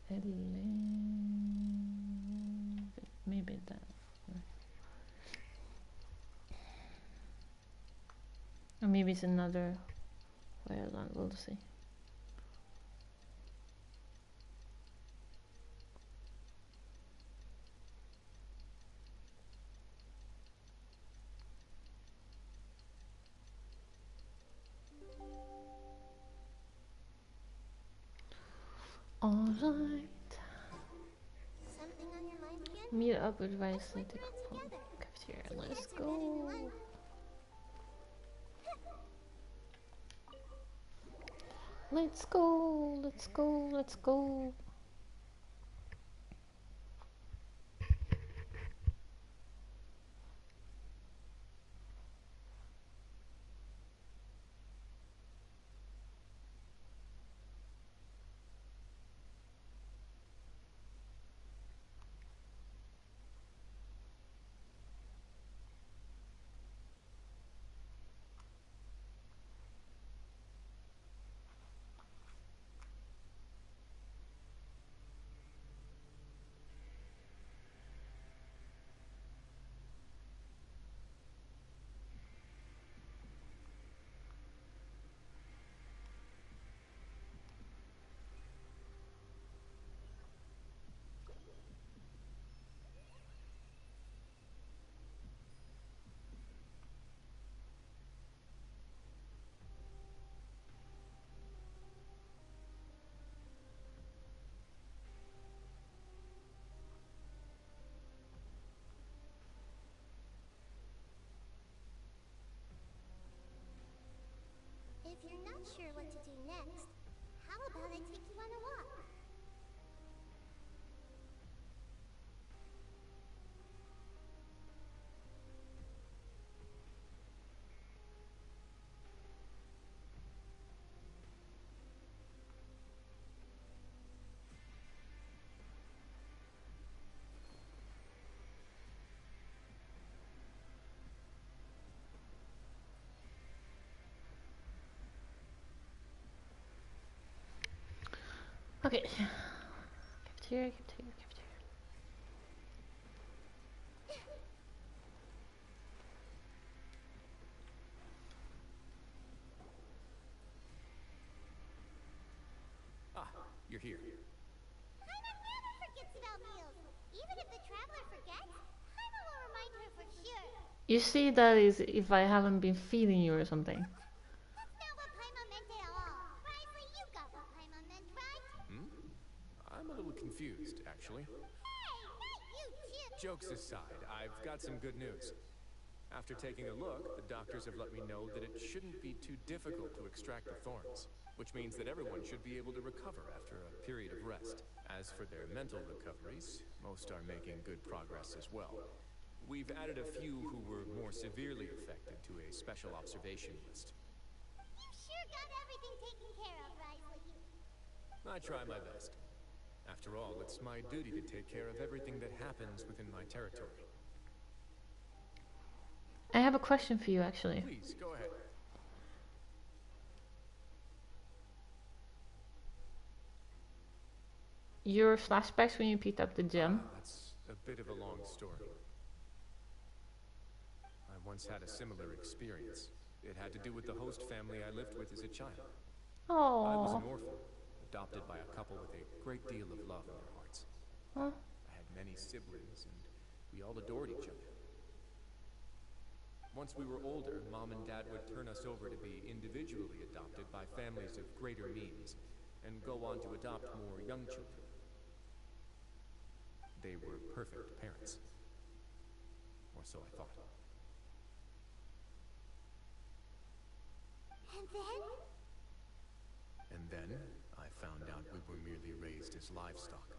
11. Maybe that. Or maybe it's another. Well, we'll see. All right. Something on your mind, kid? Meet up with Rice at the Together. cafeteria. Let's Answer go. better than one. Let's go. Let's go. Let's go. If you're not sure what to do next, how about I take you on a walk? Okay. Cafeteria, cafeteria, cafeteria. Ah, you're here. Paimon never forgets about meals. Even if the traveler forgets, Paimon will remind her for sure. You see, that is if I haven't been feeding you or something. That's not what Paimon meant at all. Riley, you got what Paimon meant, right? I'm a little confused, actually. Hey, not you, Chip! Jokes aside, I've got some good news. After taking a look, the doctors have let me know that it shouldn't be too difficult to extract the thorns, which means that everyone should be able to recover after a period of rest. As for their mental recoveries, most are making good progress as well. We've added a few who were more severely affected to a special observation list. You sure got everything taken care of, Riley. I try my best. After all, it's my duty to take care of everything that happens within my territory. I have a question for you, actually. Please, go ahead. Your flashbacks when you picked up the gem. That's a bit of a long story. I once had a similar experience. It had to do with the host family I lived with as a child. Oh. I was an orphan, adopted by a couple with a great deal of love in their hearts. Huh? I had many siblings, and we all adored each other. Once we were older, Mom and Dad would turn us over to be individually adopted by families of greater means, and go on to adopt more young children. They were perfect parents. Or so I thought. And then? And then, I found out we were merely raised as livestock.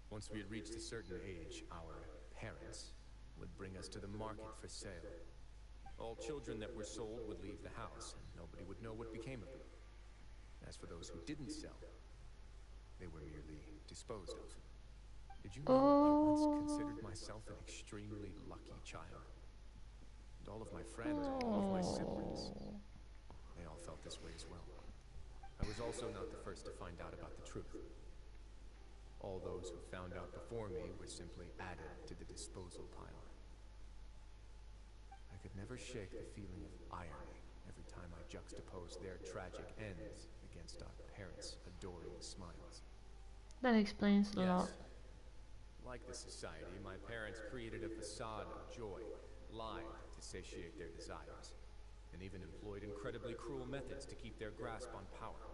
Once we had reached a certain age, our parents would bring us to the market for sale. All children that were sold would leave the house, and nobody would know what became of them. As for those who didn't sell, they were merely disposed of. Did you know I once considered myself an extremely lucky child? And all of my friends, all of my siblings, they all felt this way as well. I was also not the first to find out about the truth. All those who found out before me were simply added to the disposal pile. I could never shake the feeling of irony every time I juxtaposed their tragic ends against our parents' adoring smiles. That explains a lot. Like the society, my parents created a facade of joy, lied to satiate their desires, and even employed incredibly cruel methods to keep their grasp on power.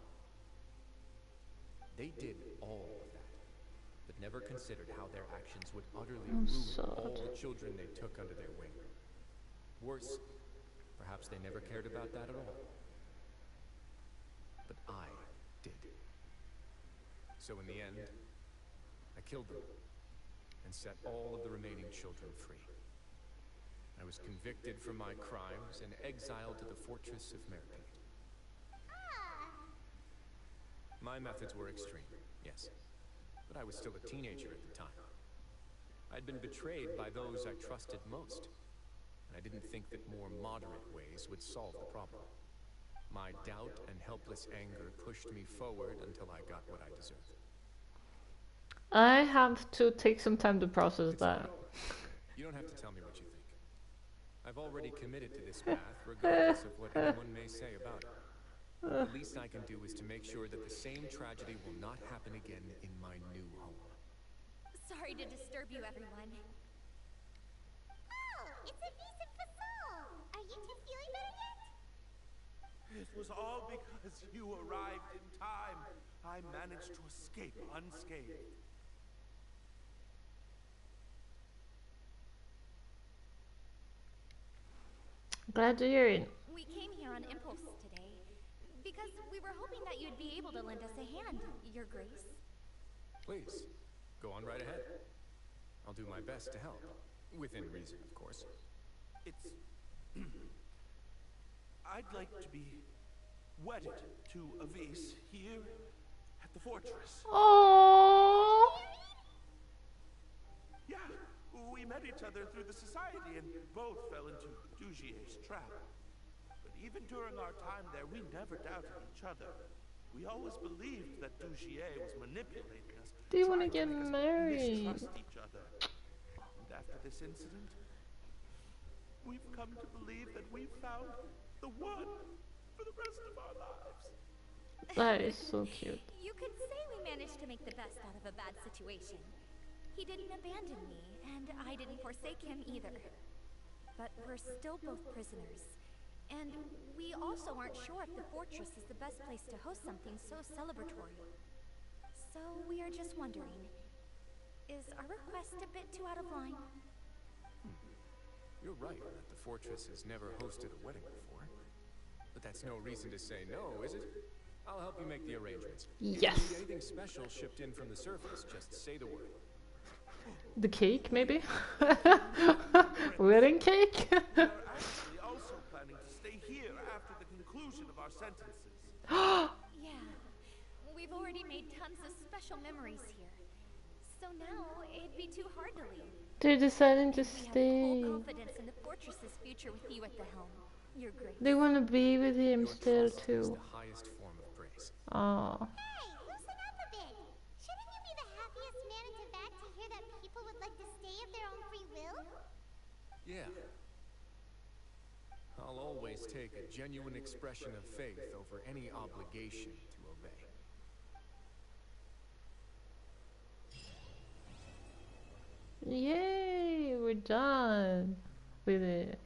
They did all of that, but never considered how their actions would utterly ruin all the children they took under their wing. Worse, perhaps they never cared about that at all. But I did. So in the end, I killed them and set all of the remaining children free. I was convicted for my crimes and exiled to the fortress of Merpy. My methods were extreme, yes, but I was still a teenager at the time. I'd been betrayed by those I trusted most, and I didn't think that more moderate ways would solve the problem. My doubt and helpless anger pushed me forward until I got what I deserved. I have to take some time to process that. You don't have to tell me what you think. I've already committed to this path, regardless of what anyone may say about it. The least I can do is to make sure that the same tragedy will not happen again in my new home. Sorry to disturb you, everyone. Oh, it's a decent facade. Are you two feeling better yet? It was all because you arrived in time. I managed to escape unscathed. Glad to hear it. We came here on impulse today. because we were hoping that you'd be able to lend us a hand, Your Grace. Please, go on right ahead. I'll do my best to help. Within reason, of course. It's... I'd like to be wedded to Avis here at the fortress. Oh. Yeah, we met each other through the society and both fell into Dugier's trap. But even during our time there, we never doubted each other. We always believed that Dugier was manipulating us. They want to trying get make us married. mistrust each other. And after this incident, we've come to believe that we've found the one for the rest of our lives. That is so cute. You could say we managed to make the best out of a bad situation. He didn't abandon me, and I didn't forsake him either. But we're still both prisoners. And we also aren't sure if the fortress is the best place to host something so celebratory. So we are just wondering, is our request a bit too out of line? You're right that the fortress has never hosted a wedding before. But that's no reason to say no, is it? I'll help you make the arrangements. Yes. If you need anything special shipped in from the surface, just say the word. The cake, maybe? Wedding cake? We're actually also planning to stay here after the conclusion of our sentences. Yeah, we've already made tons of special memories here. So now it'd be too hard to leave. They're deciding to We have stay. full confidence in the fortress's future with you at the helm. Your Grace. They want to be with him Your still trust is too. the highest form of praise. Aww. Hey, loosen up a bit. Shouldn't you be the happiest man in Tibet to hear that people would like to stay of their own free will? Yeah. I'll always take a genuine expression of faith over any obligation to obey. Yay, we're done with it.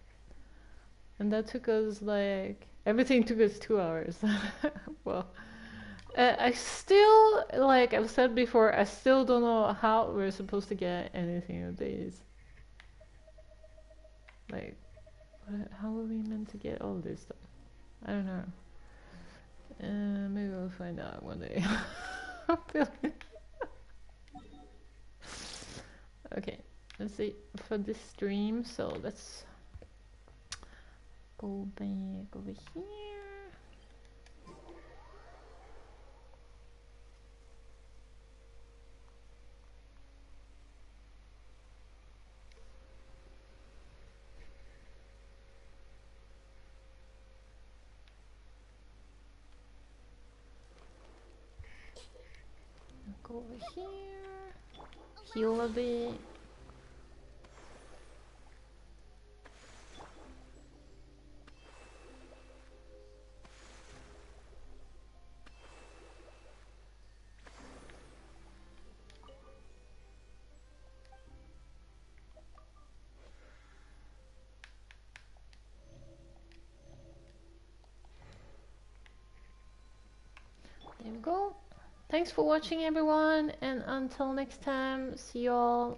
And that took us like, everything took us 2 hours. Well, I still, like I've said before, I still don't know how we're supposed to get anything of these. Like, how are we meant to get all this stuff? I don't know. Maybe we'll find out one day. Okay, let's see for this stream. So let's go back over here. Go over here. Heal a bit. There we go. Thanks for watching, everyone, and until next time, see y'all.